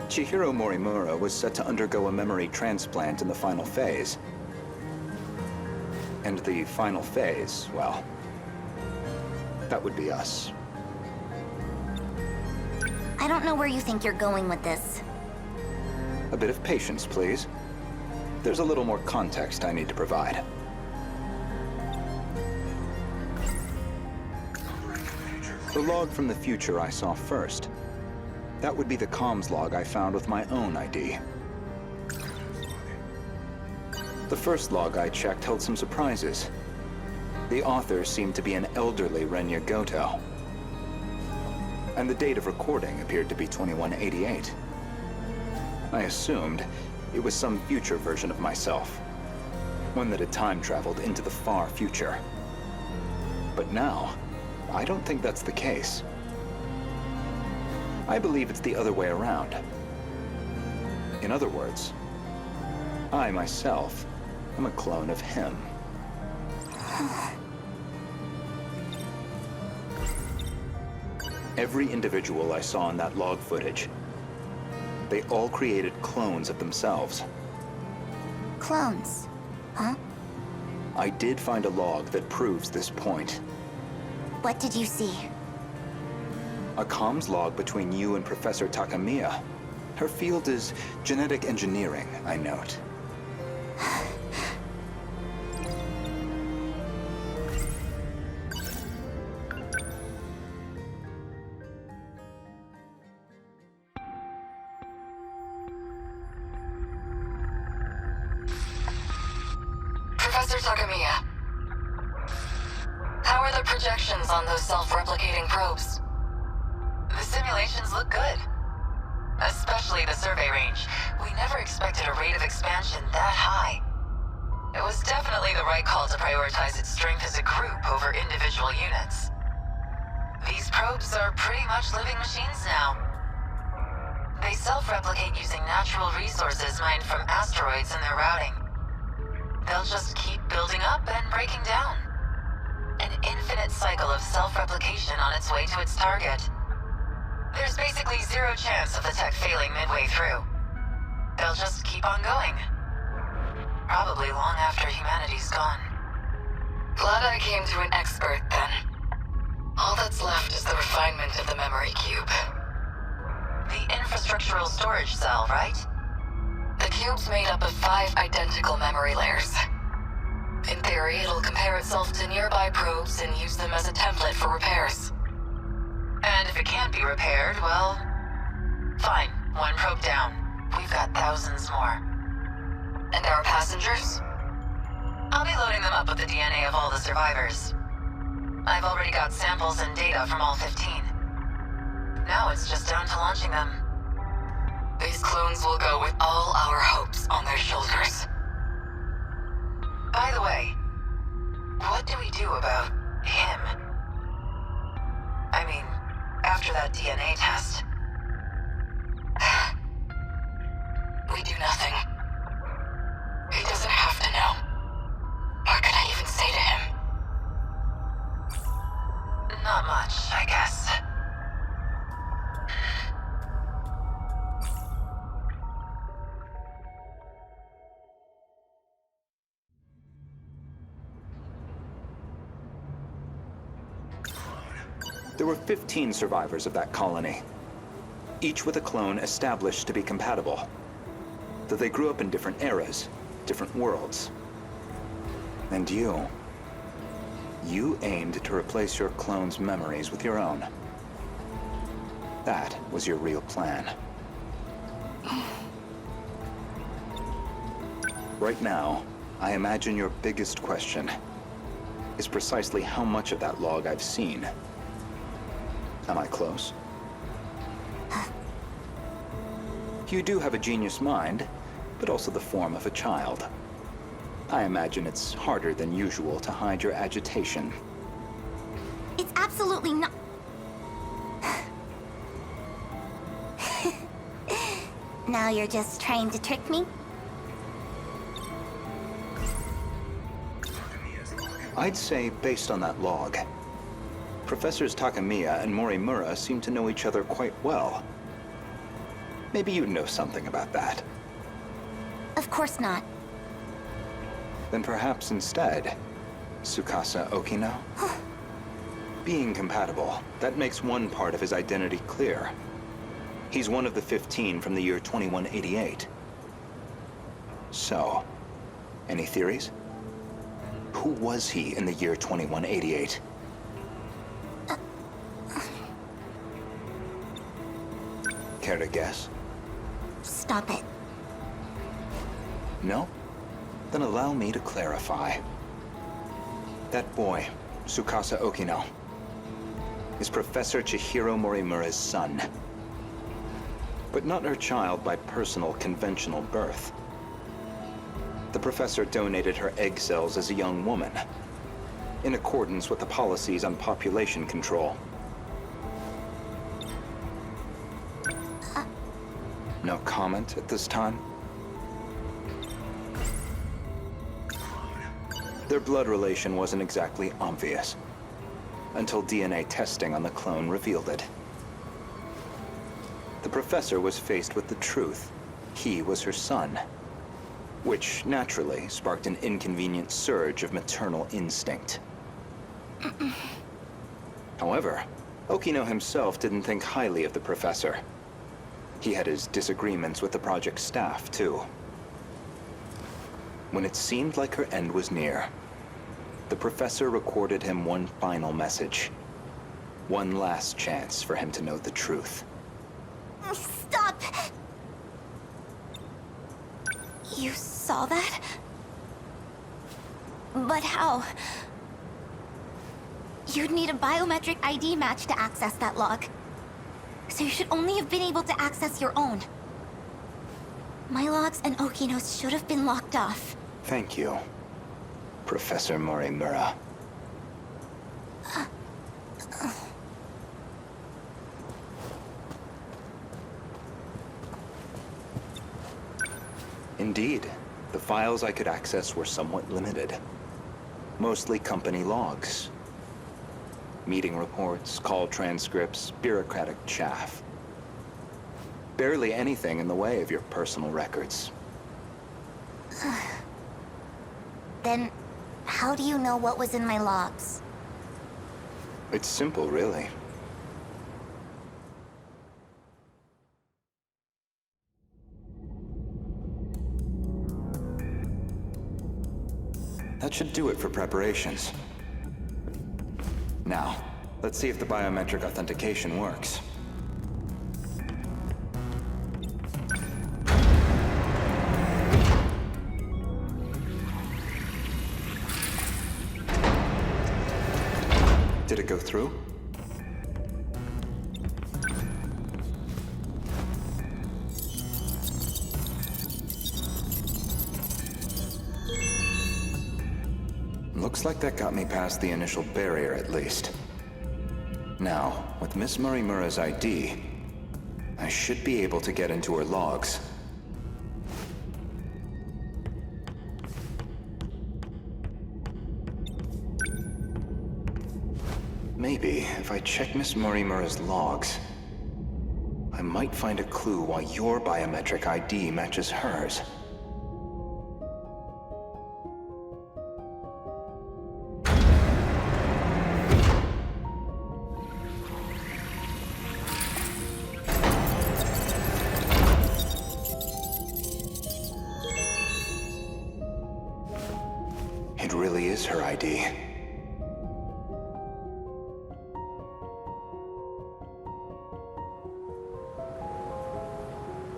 [SPEAKER 2] Chihiro Morimura was set to undergo a memory transplant in the final phase. And the final phase, well, that would be us.
[SPEAKER 7] I don't know where you think you're going with this.
[SPEAKER 2] A bit of patience, please. There's a little more context I need to provide. The log from the future I saw first. That would be the comms log I found with my own ID. The first log I checked held some surprises. The author seemed to be an elderly Renya Gouto. And the date of recording appeared to be 2188. I assumed it was some future version of myself. One that had time traveled into the far future. But now, I don't think that's the case. I believe it's the other way around. In other words, I myself am a clone of him. Every individual I saw in that log footage, they all created clones of themselves.
[SPEAKER 7] Clones? Huh?
[SPEAKER 2] I did find a log that proves this point.
[SPEAKER 7] What did you see?
[SPEAKER 2] A comms log between you and Professor Takamiya. Her field is genetic engineering, I note.
[SPEAKER 1] Professor Takamiya, how are the projections on those self-replicating probes?
[SPEAKER 10] The simulations look good. Especially the survey range. We never expected a rate of expansion that high. It was definitely the right call to prioritize its strength as a group over individual units. These probes are pretty much living machines now. They self-replicate using natural resources mined from asteroids in their routing. They'll just keep building up and breaking down. An infinite cycle of self-replication on its way to its target. There's basically zero chance of the tech failing midway through. They'll just keep on going. Probably long after humanity's gone.
[SPEAKER 1] Glad I came to an expert, then. All that's left is the refinement of the memory cube.
[SPEAKER 10] The infrastructural storage cell, right?
[SPEAKER 1] The cube's made up of 5 identical memory layers. In theory, it'll compare itself to nearby probes and use them as a template for repairs.
[SPEAKER 10] And if it can't be repaired, well... fine, one probe down. We've got thousands more.
[SPEAKER 1] And our passengers?
[SPEAKER 10] I'll be loading them up with the DNA of all the survivors. I've already got samples and data from all 15. Now it's just down to launching them.
[SPEAKER 1] These clones will go with all our hopes on their shoulders.
[SPEAKER 10] By the way, what do we do about him? I mean, after that DNA test.
[SPEAKER 1] We do nothing. He doesn't have to know. What could I even say to him?
[SPEAKER 10] Not much, I guess.
[SPEAKER 2] There were 15 survivors of that colony, each with a clone established to be compatible. Though they grew up in different eras, different worlds. And you aimed to replace your clone's memories with your own. That was your real plan. Right now, I imagine your biggest question is precisely how much of that log I've seen. Am I close? You do have a genius mind, but also the form of a child. I imagine it's harder than usual to hide your agitation.
[SPEAKER 7] It's absolutely not. Now you're just trying to trick me?
[SPEAKER 2] I'd say, based on that log, Professors Takamiya and Morimura seem to know each other quite well. Maybe you know something about that.
[SPEAKER 7] Of course not.
[SPEAKER 2] Then perhaps instead, Tsukasa Okino? Being compatible, that makes one part of his identity clear. He's one of the 15 from the year 2188. So, any theories? Who was he in the year 2188? Care to guess?
[SPEAKER 7] Stop it.
[SPEAKER 2] No? Then allow me to clarify. That boy, Tsukasa Okino, is Professor Chihiro Morimura's son. But not her child by personal, conventional birth. The professor donated her egg cells as a young woman, in accordance with the policies on population control. No comment at this time? Their blood relation wasn't exactly obvious, until DNA testing on the clone revealed it. The professor was faced with the truth. He was her son, which naturally sparked an inconvenient surge of maternal instinct. However, Okino himself didn't think highly of the professor. He had his disagreements with the project staff, too. When it seemed like her end was near, the professor recorded him one final message. One last chance for him to know the truth.
[SPEAKER 7] Stop! You saw that? But how? You'd need a biometric ID match to access that log. So you should only have been able to access your own. My logs and Okino's should have been locked off.
[SPEAKER 2] Thank you, Professor Morimura. Indeed, the files I could access were somewhat limited. Mostly company logs. Meeting reports, call transcripts, bureaucratic chaff. Barely anything in the way of your personal records.
[SPEAKER 7] Then, how do you know what was in my logs?
[SPEAKER 2] It's simple, really. That should do it for preparations. Now, let's see if the biometric authentication works. Did it go through? Looks like that got me past the initial barrier, at least. Now, with Miss Morimura's ID, I should be able to get into her logs. Maybe, if I check Miss Morimura's logs, I might find a clue why your biometric ID matches hers. is her ID.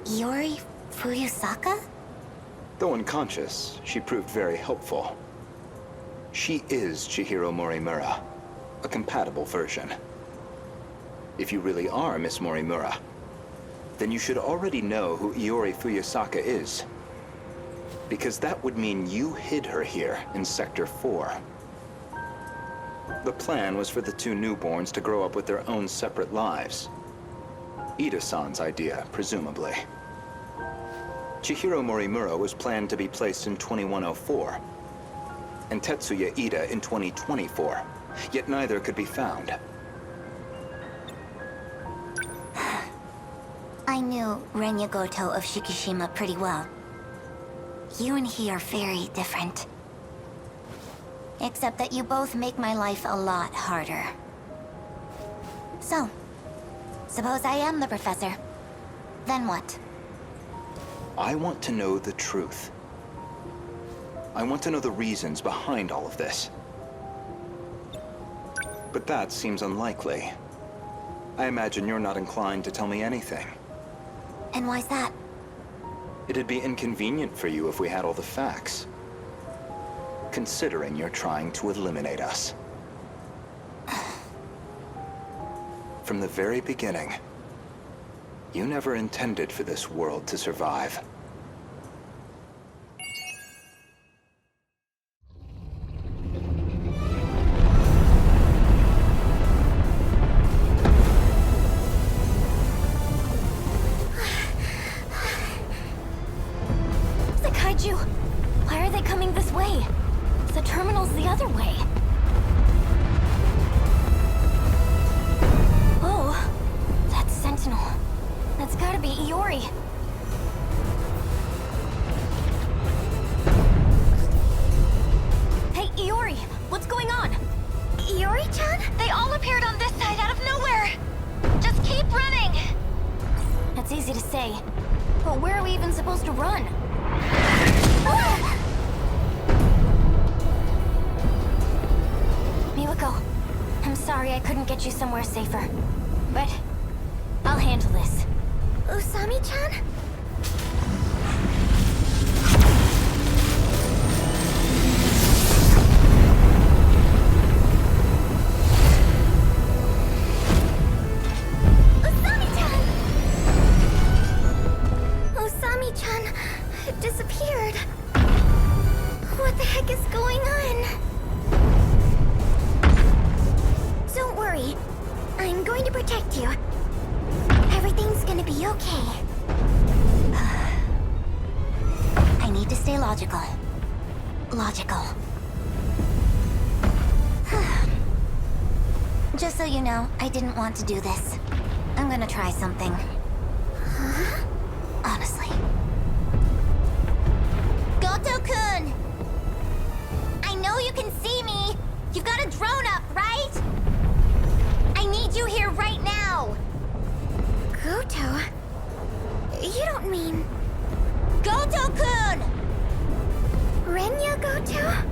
[SPEAKER 7] Iori Fuyusaka?
[SPEAKER 2] Though unconscious, she proved very helpful. She is Chihiro Morimura, a compatible version. If you really are Miss Morimura, then you should already know who Iori Fuyusaka is. Because that would mean you hid her here in Sector 4. The plan was for the two newborns to grow up with their own separate lives. Ida-san's idea, presumably. Chihiro Morimura was planned to be placed in 2104, and Tetsuya Ida in 2024, yet neither could be found.
[SPEAKER 7] I knew Renya Gouto of Shikishima pretty well. You and he are very different. Except that you both make my life a lot harder. So, suppose I am the professor. Then what?
[SPEAKER 2] I want to know the truth. I want to know the reasons behind all of this. But that seems unlikely. I imagine you're not inclined to tell me anything.
[SPEAKER 7] And why's that?
[SPEAKER 2] It'd be inconvenient for you if we had all the facts. Considering you're trying to eliminate us. From the very beginning, you never intended for this world to survive.
[SPEAKER 7] The kaiju! Why are they coming this way? The terminal's the other way. Oh, that's Sentinel. That's gotta be Iori. Hey, Iori! What's going on? Iori-chan? They all appeared on this side out of nowhere! Just keep running! That's easy to say. But where are we even supposed to run? Miwako, I'm sorry I couldn't get you somewhere safer. But I'll handle this. Usami-chan? Usami-chan! Usami-chan disappeared. What the heck is going on? Don't worry. I'm going to protect you. Everything's gonna be okay. I need to stay logical. Logical. Just so you know, I didn't want to do this. I'm gonna try something. Huh? Honestly. Goto-kun! I know you can see me! You've got a drone up, right? I need you here right now! Goto? You don't mean... Goto-kun! Renya Gouto?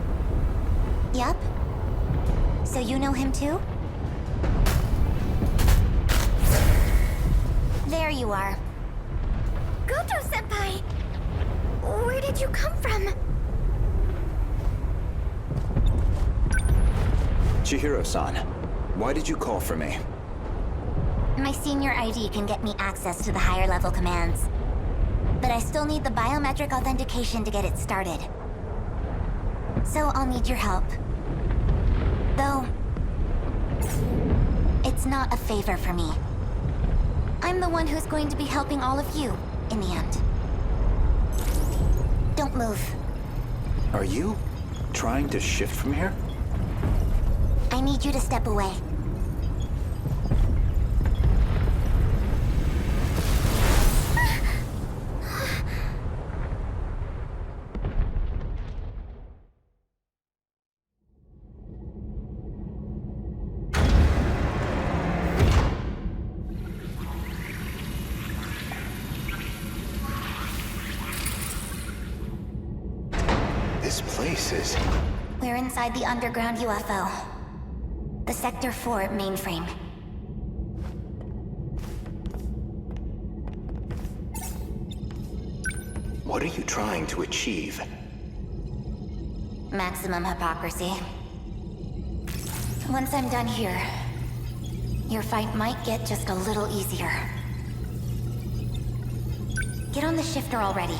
[SPEAKER 7] Yup. So you know him too? There you are. Goto-senpai! Where did you come from?
[SPEAKER 2] Chihiro-san, why did you call for me?
[SPEAKER 7] My senior ID can get me access to the higher level commands. But I still need the biometric authentication to get it started. So I'll need your help. Though, it's not a favor for me. I'm the one who's going to be helping all of you, in the end. Don't move.
[SPEAKER 2] Are you trying to shift from here?
[SPEAKER 7] I need you to step away.
[SPEAKER 2] This place is
[SPEAKER 7] We're inside the underground UFO. The Sector 4 mainframe.
[SPEAKER 2] What are you trying to achieve?
[SPEAKER 7] Maximum hypocrisy. Once I'm done here, your fight might get just a little easier. Get on the shifter already.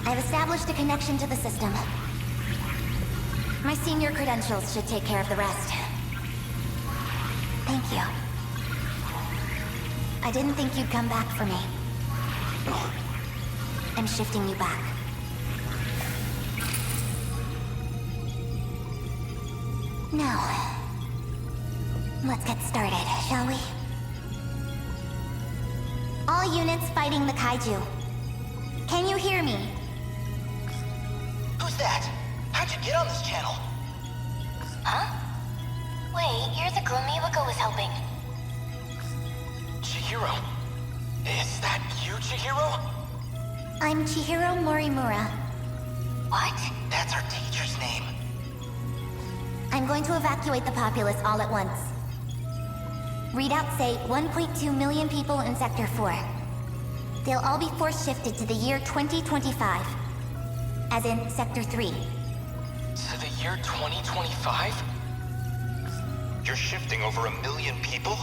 [SPEAKER 7] I've established a connection to the system. My senior credentials should take care of the rest. Thank you. I didn't think you'd come back for me. I'm shifting you back. Now, let's get started, shall we? All units fighting the kaiju. Can you hear me?
[SPEAKER 9] Who's that? How'd you get on this channel?
[SPEAKER 7] Huh? Wait, you're the girl Miwako was helping.
[SPEAKER 9] Chihiro. Is that you, Chihiro?
[SPEAKER 7] I'm Chihiro Morimura.
[SPEAKER 9] What? That's our teacher's name.
[SPEAKER 7] I'm going to evacuate the populace all at once. Readouts say 1.2 million people in Sector 4. They'll all be force-shifted to the year 2025. As in Sector 3.
[SPEAKER 9] To the year 2025? You're shifting over 1 million people?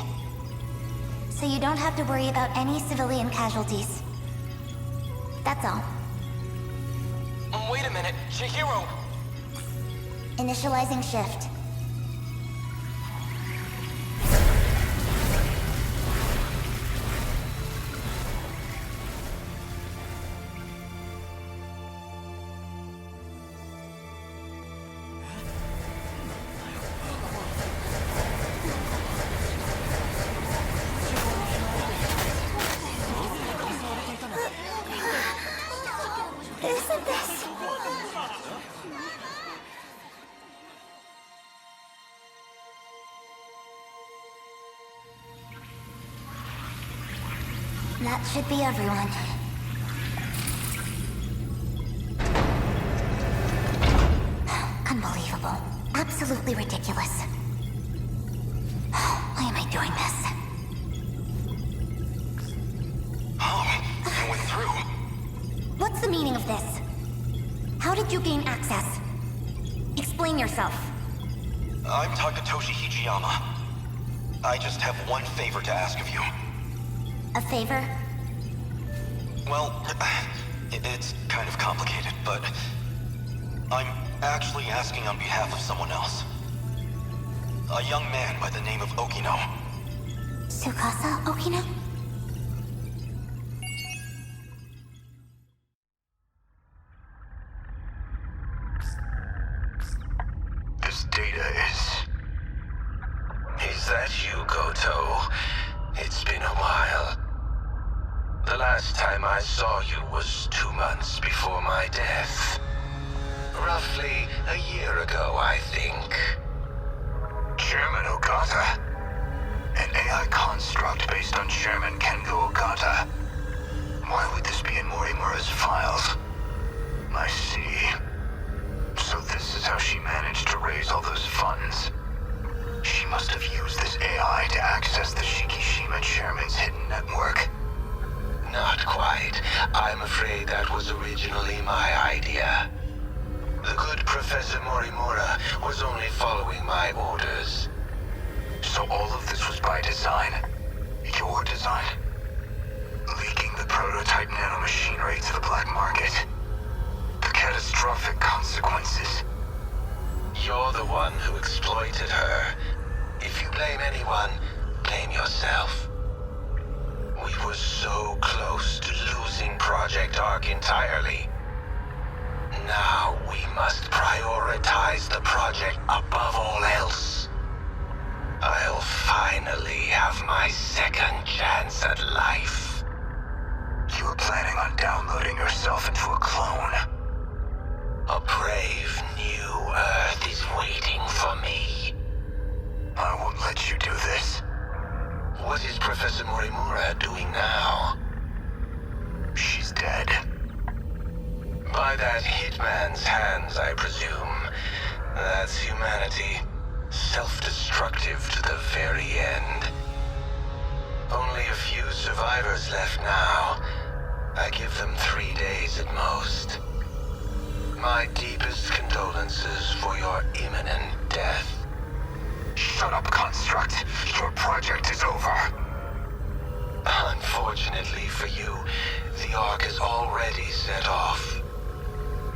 [SPEAKER 7] So you don't have to worry about any civilian casualties. That's all.
[SPEAKER 9] Wait a minute, Chihiro!
[SPEAKER 7] Initializing shift. Isn't this... That should be everyone. Unbelievable. Absolutely ridiculous. Why am I doing this?
[SPEAKER 9] Oh, you went through.
[SPEAKER 7] What's the meaning of this? How did you gain access? Explain yourself.
[SPEAKER 9] I'm Takatoshi Hijiyama. I just have one favor to ask of you.
[SPEAKER 7] A favor?
[SPEAKER 9] Well, it's kind of complicated, but I'm actually asking on behalf of someone else. A young man by the name of Okino.
[SPEAKER 7] Tsukasa Okino?
[SPEAKER 11] This data is that you, Gouto? It's been a while. The last time I saw you was 2 months before my death. Roughly a year ago, I think.
[SPEAKER 6] Chairman Ogata? An AI construct based on Chairman Kengo Ogata. Why would this be in Morimura's files? I see. So this is how she managed to raise all those funds. She must have used this AI to access the Shikishima Chairman's hidden network.
[SPEAKER 11] Not quite. I'm afraid that was originally my idea. The good Professor Morimura was only following my orders.
[SPEAKER 6] So all of this was by design? Your design? Leaking the prototype nanomachinery to the black market? The catastrophic consequences.
[SPEAKER 11] You're the one who exploited her. If you blame anyone, blame yourself. We were so close to losing Project Ark entirely. Now we must prioritize the project above all else. I'll finally have my second chance at life.
[SPEAKER 6] You were planning on downloading yourself into a clone.
[SPEAKER 11] A brave new Earth is waiting for me.
[SPEAKER 6] I won't let you do this.
[SPEAKER 11] What is Professor Morimura humanity, self-destructive to the very end. Only a few survivors left now. I give them 3 days at most. My deepest condolences for your imminent death.
[SPEAKER 12] Shut up, Construct. Your project is over.
[SPEAKER 11] Unfortunately for you, the Ark is already set off.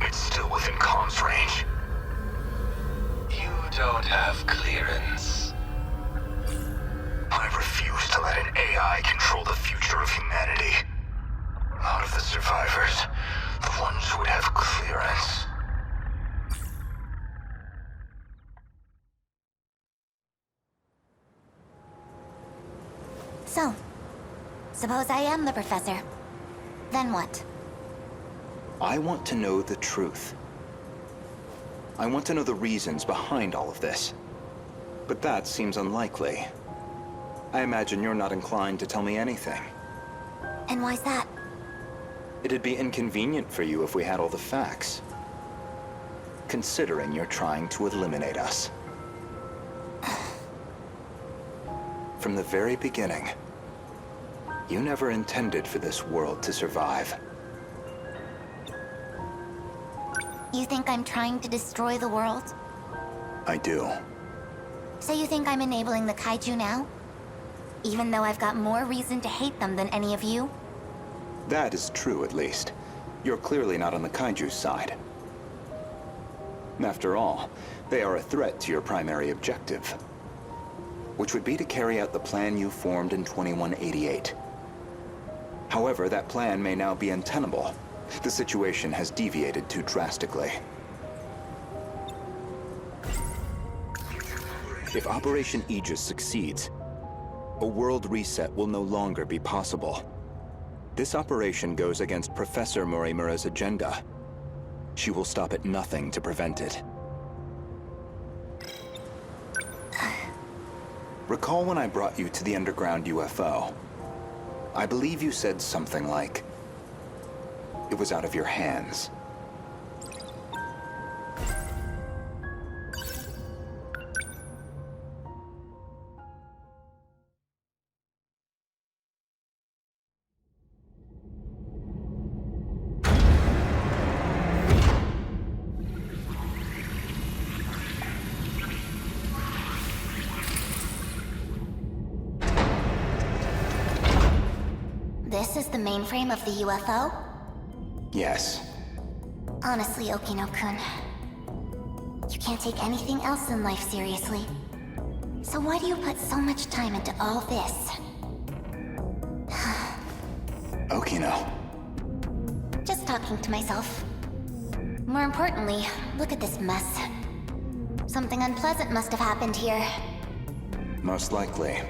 [SPEAKER 12] It's still within comms range.
[SPEAKER 11] You don't have clearance.
[SPEAKER 12] I refuse to let an AI control the future of humanity. Out of the survivors, the ones who would have clearance.
[SPEAKER 7] So, suppose I am the professor. Then what?
[SPEAKER 2] I want to know the truth. I want to know the reasons behind all of this. But that seems unlikely. I imagine you're not inclined to tell me anything.
[SPEAKER 7] And why's that?
[SPEAKER 2] It'd be inconvenient for you if we had all the facts. Considering you're trying to eliminate us. From the very beginning, you never intended for this world to survive.
[SPEAKER 7] You think I'm trying to destroy the world?
[SPEAKER 2] I do.
[SPEAKER 7] So you think I'm enabling the kaiju now? Even though I've got more reason to hate them than any of you?
[SPEAKER 2] That is true, at least. You're clearly not on the kaiju's side. After all, they are a threat to your primary objective, which would be to carry out the plan you formed in 2188. However, that plan may now be untenable. The situation has deviated too drastically. If Operation Aegis succeeds, a world reset will no longer be possible. This operation goes against Professor Morimura's agenda. She will stop at nothing to prevent it. Recall when I brought you to the underground UFO? I believe you said something like, it was out of your hands.
[SPEAKER 7] This is the mainframe of the UFO?
[SPEAKER 2] Yes.
[SPEAKER 7] Honestly, Okino-kun, you can't take anything else in life seriously. So why do you put so much time into all this?
[SPEAKER 2] Okino.
[SPEAKER 7] Just talking to myself. More importantly, look at this mess. Something unpleasant must have happened here.
[SPEAKER 2] Most likely.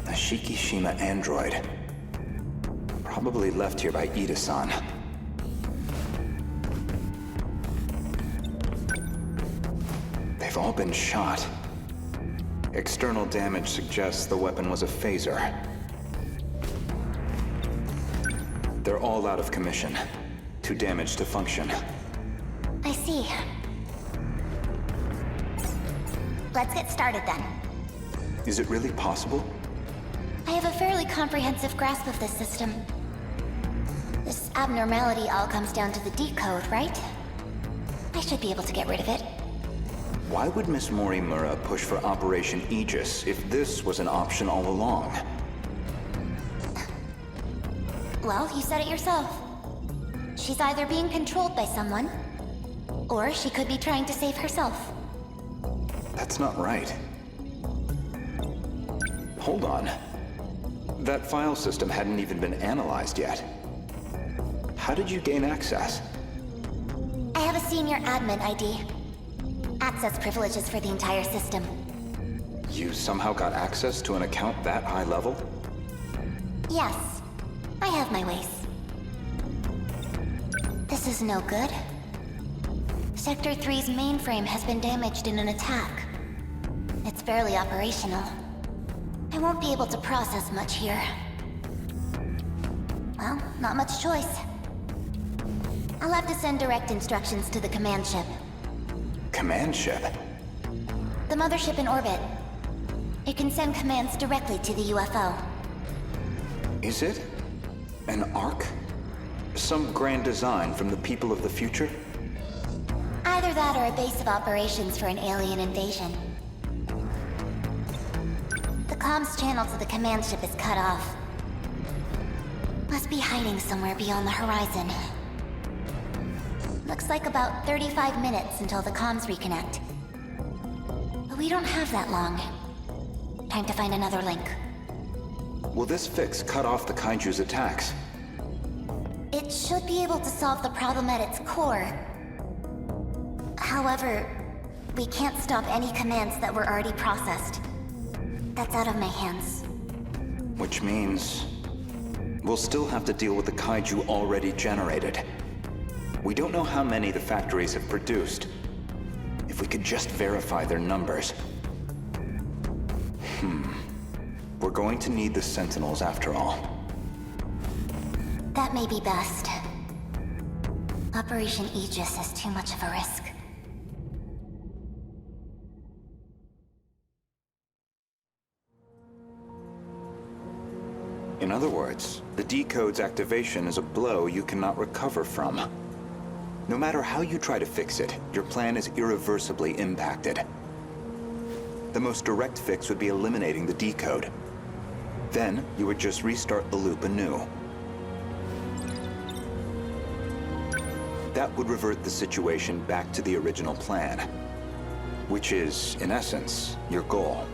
[SPEAKER 2] A Shikishima android. Probably left here by Ida-san. They've all been shot. External damage suggests the weapon was a phaser. They're all out of commission. Too damaged to function.
[SPEAKER 7] I see. Let's get started then.
[SPEAKER 2] Is it really possible?
[SPEAKER 7] I have a fairly comprehensive grasp of this system. This abnormality all comes down to the decode, right? I should be able to get rid of it.
[SPEAKER 2] Why would Miss Morimura push for Operation Aegis if this was an option all along?
[SPEAKER 7] Well, you said it yourself. She's either being controlled by someone, or she could be trying to save herself.
[SPEAKER 2] That's not right. Hold on. That file system hadn't even been analyzed yet. How did you gain access?
[SPEAKER 7] I have a senior admin ID. Access privileges for the entire system.
[SPEAKER 2] You somehow got access to an account that high level?
[SPEAKER 7] Yes, I have my ways. This is no good. Sector 3's mainframe has been damaged in an attack. It's barely operational. I won't be able to process much here. Well, not much choice. I'll have to send direct instructions to the command ship.
[SPEAKER 2] Command ship?
[SPEAKER 7] The mothership in orbit. It can send commands directly to the UFO.
[SPEAKER 2] Is it an Ark? Some grand design from the people of the future?
[SPEAKER 7] Either that or a base of operations for an alien invasion. The comms channel to the command ship is cut off. Must be hiding somewhere beyond the horizon. Looks like about 35 minutes until the comms reconnect. But we don't have that long. Time to find another link.
[SPEAKER 2] Will this fix cut off the Kaiju's attacks?
[SPEAKER 7] It should be able to solve the problem at its core. However, we can't stop any commands that were already processed. That's out of my hands.
[SPEAKER 2] Which means we'll still have to deal with the Kaiju already generated. We don't know how many the factories have produced. If we could just verify their numbers. We're going to need the Sentinels after all.
[SPEAKER 7] That may be best. Operation Aegis is too much of a risk.
[SPEAKER 2] In other words, the decode's activation is a blow you cannot recover from. No matter how you try to fix it, your plan is irreversibly impacted. The most direct fix would be eliminating the decode. Then, you would just restart the loop anew. That would revert the situation back to the original plan. Which is, in essence, your goal.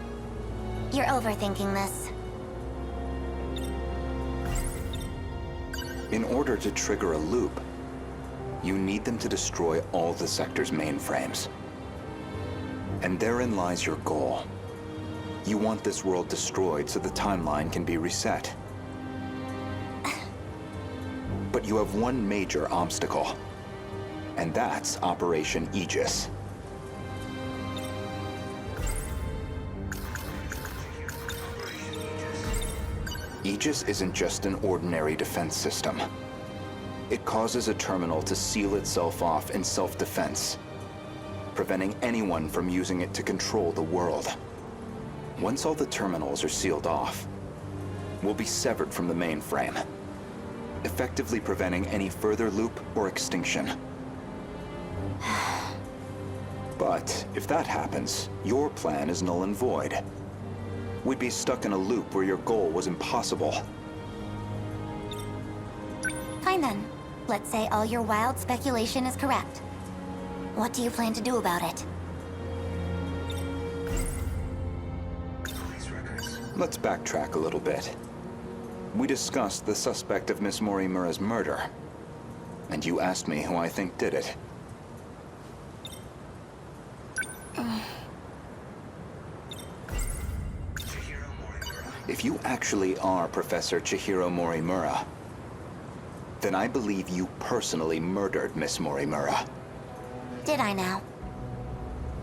[SPEAKER 7] You're overthinking this.
[SPEAKER 2] In order to trigger a loop, you need them to destroy all the sector's mainframes. And therein lies your goal. You want this world destroyed so the timeline can be reset. But you have one major obstacle, and that's Operation Aegis. Aegis isn't just an ordinary defense system. It causes a terminal to seal itself off in self-defense, preventing anyone from using it to control the world. Once all the terminals are sealed off, we'll be severed from the mainframe, effectively preventing any further loop or extinction. But if that happens, your plan is null and void. We'd be stuck in a loop where your goal was impossible.
[SPEAKER 7] Fine then. Let's say all your wild speculation is correct. What do you plan to do about it?
[SPEAKER 2] Let's backtrack a little bit. We discussed the suspect of Miss Morimura's murder, and you asked me who I think did it. If you actually are Professor Chihiro Morimura, then I believe you personally murdered Miss Morimura.
[SPEAKER 7] Did I now?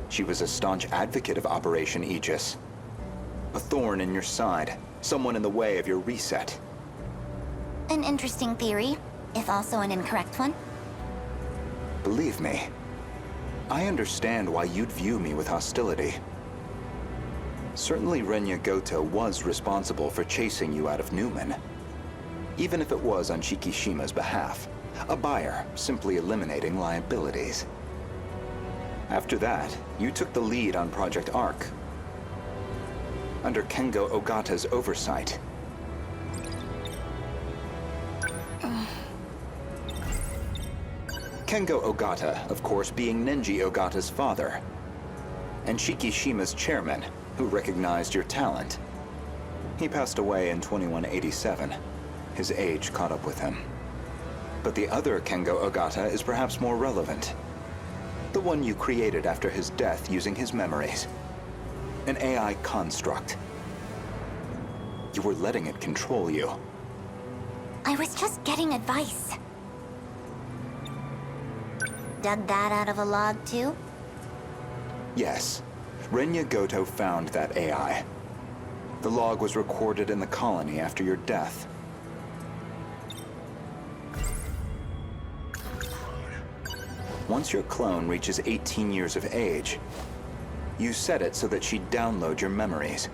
[SPEAKER 2] She was a staunch advocate of Operation Aegis. A thorn in your side, someone in the way of your reset.
[SPEAKER 7] An interesting theory, if also an incorrect one.
[SPEAKER 2] Believe me, I understand why you'd view me with hostility. Certainly Renya Gouto was responsible for chasing you out of Newman, even if it was on Shikishima's behalf, a buyer simply eliminating liabilities. After that, you took the lead on Project Ark, under Kengo Ogata's oversight. Kengo Ogata, of course, being Nenji Ogata's father, and Shikishima's chairman, who recognized your talent. He passed away in 2187. His age caught up with him. But the other Kengo Ogata is perhaps more relevant. The one you created after his death using his memories. An AI construct. You were letting it control you.
[SPEAKER 7] I was just getting advice. Dug that out of a log, too?
[SPEAKER 2] Yes. Renya Gouto found that AI. The log was recorded in the colony after your death. Once your clone reaches 18 years of age, you set it so that she'd download your memories.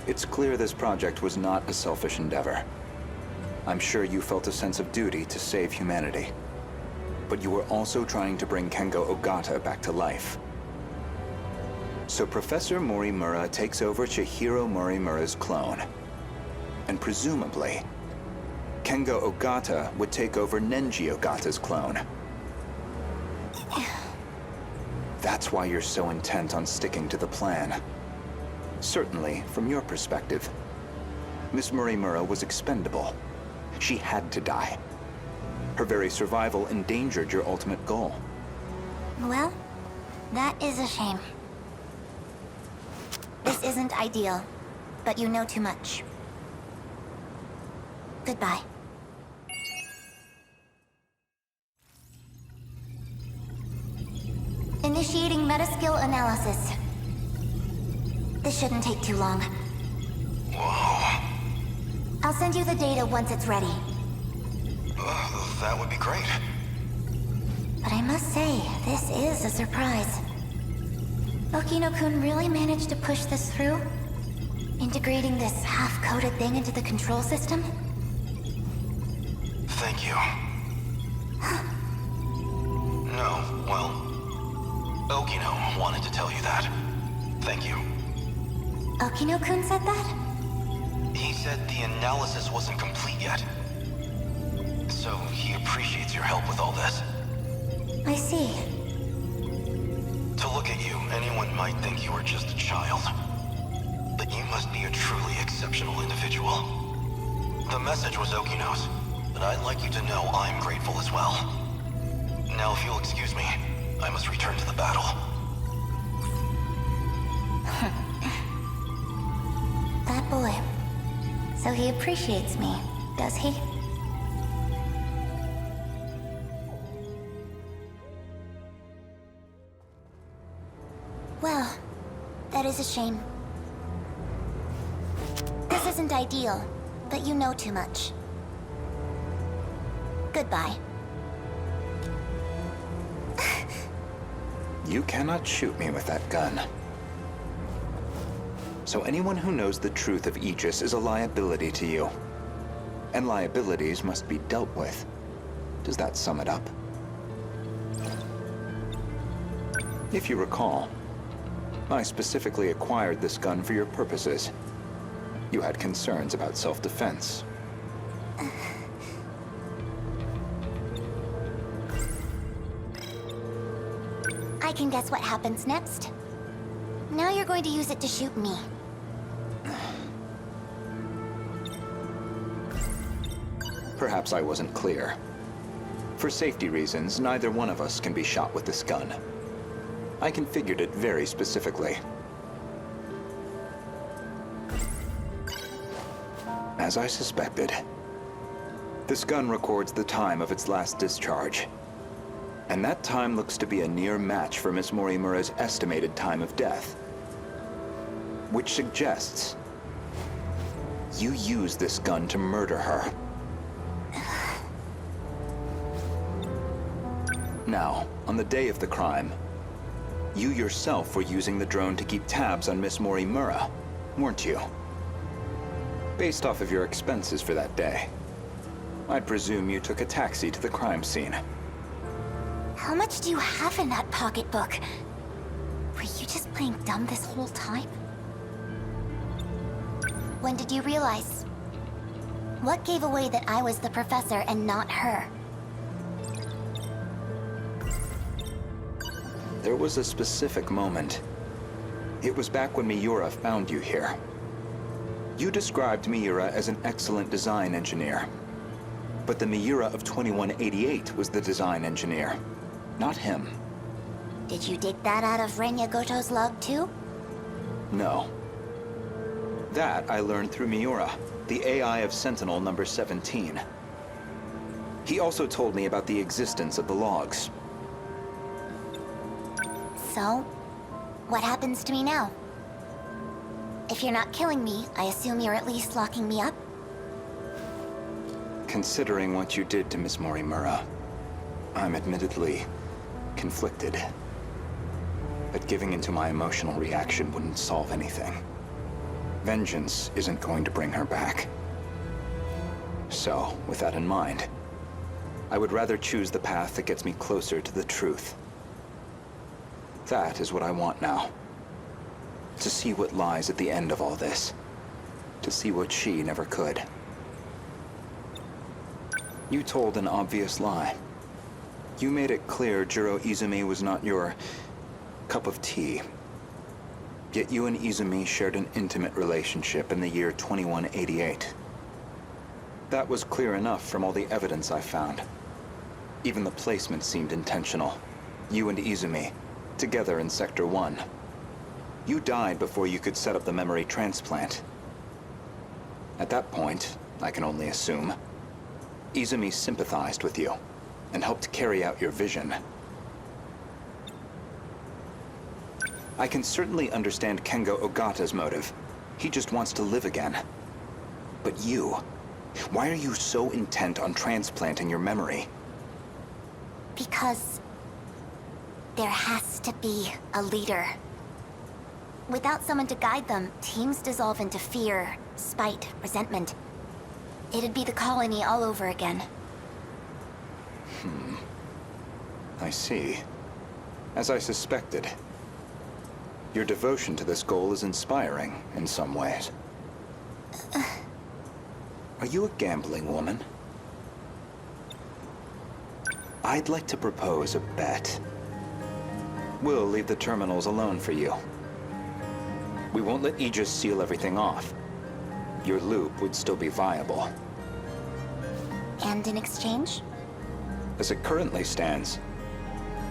[SPEAKER 2] It's clear this project was not a selfish endeavor. I'm sure you felt a sense of duty to save humanity. But you were also trying to bring Kengo Ogata back to life. So Professor Morimura takes over Chihiro Morimura's clone. And presumably, Kengo Ogata would take over Nenji Ogata's clone. That's why you're so intent on sticking to the plan. Certainly, from your perspective, Miss Morimura was expendable. She had to die. Her very survival endangered your ultimate goal.
[SPEAKER 7] Well, that is a shame. This isn't ideal, but you know too much. Goodbye. Initiating metaskill analysis. This shouldn't take too long.
[SPEAKER 9] Whoa.
[SPEAKER 7] I'll send you the data once it's ready.
[SPEAKER 9] That would be great.
[SPEAKER 7] But I must say, this is a surprise. Okino-kun really managed to push this through? Integrating this half-coded thing into the control system?
[SPEAKER 9] Thank you. No, well, Okino wanted to tell you that. Thank you.
[SPEAKER 7] Okino-kun said that?
[SPEAKER 9] He said the analysis wasn't complete yet. So he appreciates your help with all this.
[SPEAKER 7] I see.
[SPEAKER 9] To look at you, anyone might think you are just a child. But you must be a truly exceptional individual. The message was Okino's, but I'd like you to know I'm grateful as well. Now, if you'll excuse me, I must return to the battle.
[SPEAKER 7] That boy. So he appreciates me, does he? Well, that is a shame. This isn't ideal, but you know too much. Goodbye.
[SPEAKER 2] You cannot shoot me with that gun. So anyone who knows the truth of Aegis is a liability to you. And liabilities must be dealt with. Does that sum it up? If you recall, I specifically acquired this gun for your purposes. You had concerns about self-defense.
[SPEAKER 7] I can guess what happens next. Now you're going to use it to shoot me.
[SPEAKER 2] Perhaps I wasn't clear. For safety reasons, neither one of us can be shot with this gun. I configured it very specifically. As I suspected, this gun records the time of its last discharge. And that time looks to be a near match for Miss Morimura's estimated time of death. Which suggests you used this gun to murder her. Now, on the day of the crime, you yourself were using the drone to keep tabs on Miss Morimura, weren't you? Based off of your expenses for that day, I presume you took a taxi to the crime scene.
[SPEAKER 7] How much do you have in that pocketbook? Were you just playing dumb this whole time? When did you realize? What gave away that I was the professor and not her?
[SPEAKER 2] There was a specific moment. It was back when Miura found you here. You described Miura as an excellent design engineer. But the Miura of 2188 was the design engineer, not him.
[SPEAKER 7] Did you dig that out of Renya Gouto's log too?
[SPEAKER 2] No. That I learned through Miura, the AI of Sentinel number 17. He also told me about the existence of the logs.
[SPEAKER 7] So, what happens to me now? If you're not killing me, I assume you're at least locking me up?
[SPEAKER 2] Considering what you did to Miss Morimura, I'm admittedly conflicted. But giving into my emotional reaction wouldn't solve anything. Vengeance isn't going to bring her back. So, with that in mind, I would rather choose the path that gets me closer to the truth. That is what I want now. To see what lies at the end of all this. To see what she never could. You told an obvious lie. You made it clear Jiro Izumi was not your cup of tea. Yet you and Izumi shared an intimate relationship in the year 2188. That was clear enough from all the evidence I found. Even the placement seemed intentional. You and Izumi, together in Sector 1. You died before you could set up the memory transplant. At that point, I can only assume, Izumi sympathized with you and helped carry out your vision. I can certainly understand Kengo Ogata's motive. He just wants to live again. But you, why are you so intent on transplanting your memory?
[SPEAKER 7] Because there has to be a leader. Without someone to guide them, teams dissolve into fear, spite, resentment. It'd be the colony all over again.
[SPEAKER 2] I see. As I suspected. Your devotion to this goal is inspiring in some ways. Are you a gambling woman? I'd like to propose a bet. We'll leave the terminals alone for you. We won't let Aegis seal everything off. Your loop would still be viable.
[SPEAKER 7] And in exchange?
[SPEAKER 2] As it currently stands,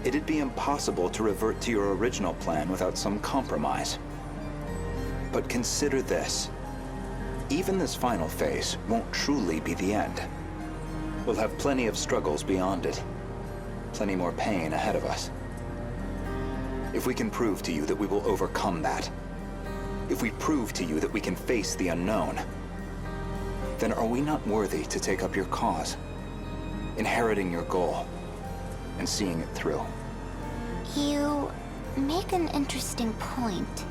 [SPEAKER 2] it'd be impossible to revert to your original plan without some compromise. But consider this. Even this final phase won't truly be the end. We'll have plenty of struggles beyond it. Plenty more pain ahead of us. If we can prove to you that we will overcome that, if we prove to you that we can face the unknown, then are we not worthy to take up your cause, inheriting your goal, and seeing it through?
[SPEAKER 7] You make an interesting point.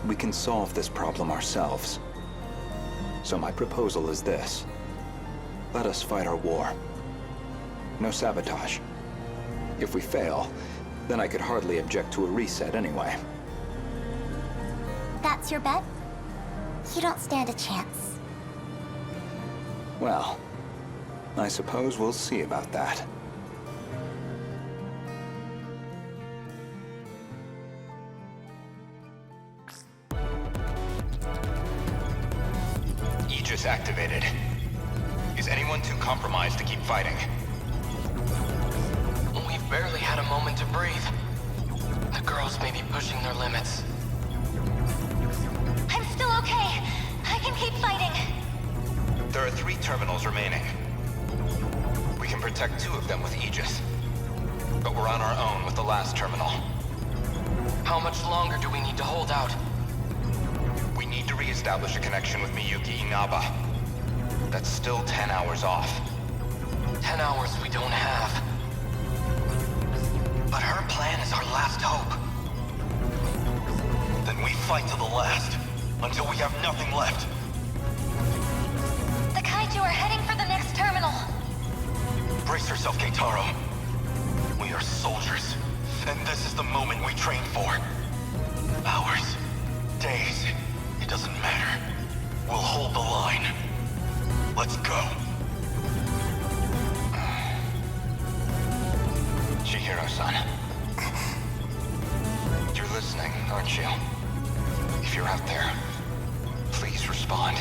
[SPEAKER 2] We can solve this problem ourselves. So my proposal is this. Let us fight our war. No sabotage. If we fail, then I could hardly object to a reset anyway.
[SPEAKER 7] That's your bet? You don't stand a chance.
[SPEAKER 2] Well, I suppose we'll see about that. Aegis activated. Is anyone too compromised to keep fighting?
[SPEAKER 13] We've barely had a moment to breathe. The girls may be pushing their limits.
[SPEAKER 7] I'm still okay. I can keep fighting.
[SPEAKER 2] There are 3 terminals remaining. We can protect 2 of them with Aegis. But we're on our own with the last terminal.
[SPEAKER 13] How much longer do we need to hold out?
[SPEAKER 2] We need to re-establish a connection with Miyuki Inaba. That's still 10 hours off.
[SPEAKER 13] 10 hours we don't have. But her plan is our last hope.
[SPEAKER 9] Then we fight to the last, until we have nothing left.
[SPEAKER 7] The kaiju are heading for the next terminal.
[SPEAKER 9] Brace yourself, Keitaro. We are soldiers, and this is the moment we train for. Hours, days, it doesn't matter. We'll hold the line. Let's go.
[SPEAKER 2] Chihiro-san. You're listening, aren't you? If you're out there, please respond.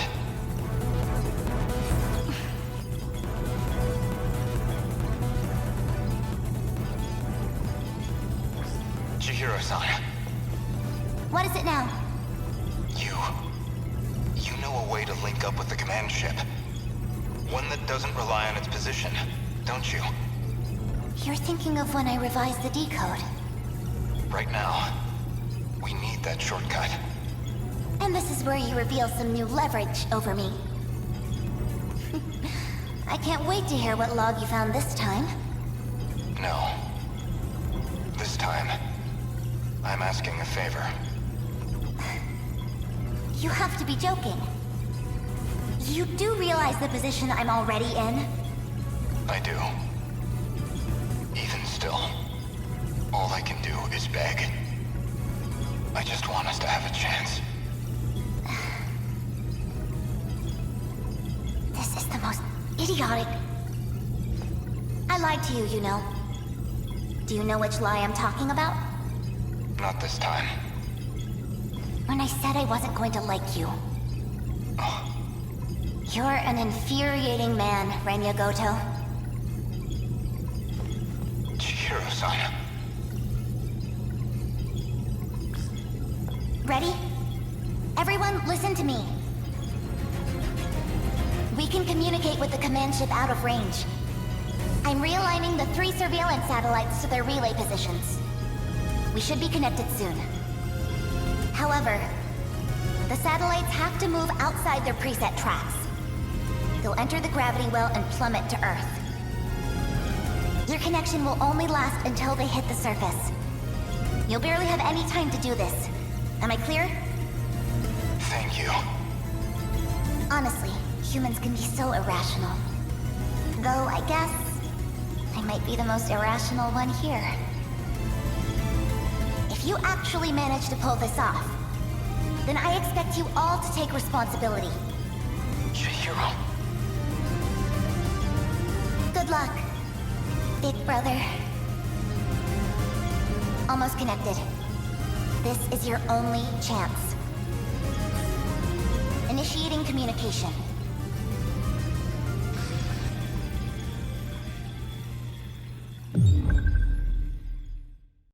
[SPEAKER 2] Chihiro-san.
[SPEAKER 7] What is it now?
[SPEAKER 2] You know a way to link up with the command ship. One that doesn't rely on its position, don't you?
[SPEAKER 7] You're thinking of when I revised the decode.
[SPEAKER 2] Right now, we need that shortcut.
[SPEAKER 7] And this is where you reveal some new leverage over me. I can't wait to hear what log you found this time.
[SPEAKER 9] No. This time, I'm asking a favor.
[SPEAKER 7] You have to be joking. You do realize the position I'm already in?
[SPEAKER 9] I do. Even still, all I can do is beg. I just want us to have a chance.
[SPEAKER 7] This is the most idiotic... I lied to you, you know. Do you know which lie I'm talking about?
[SPEAKER 9] Not this time.
[SPEAKER 7] When I said I wasn't going to like you. You're an infuriating man, Renya Gouto.
[SPEAKER 9] Chihiro-san.
[SPEAKER 7] Ready? Everyone, listen to me. We can communicate with the command ship out of range. I'm realigning the 3 surveillance satellites to their relay positions. We should be connected soon. However, the satellites have to move outside their preset tracks. They'll enter the gravity well and plummet to Earth. Your connection will only last until they hit the surface. You'll barely have any time to do this. Am I clear?
[SPEAKER 9] Thank you.
[SPEAKER 7] Honestly, humans can be so irrational. Though, I guess, I might be the most irrational one here. If you actually manage to pull this off, then I expect you all to take responsibility.
[SPEAKER 9] Chihiro.
[SPEAKER 7] Good luck, big brother. Almost connected. This is your only chance. Initiating communication.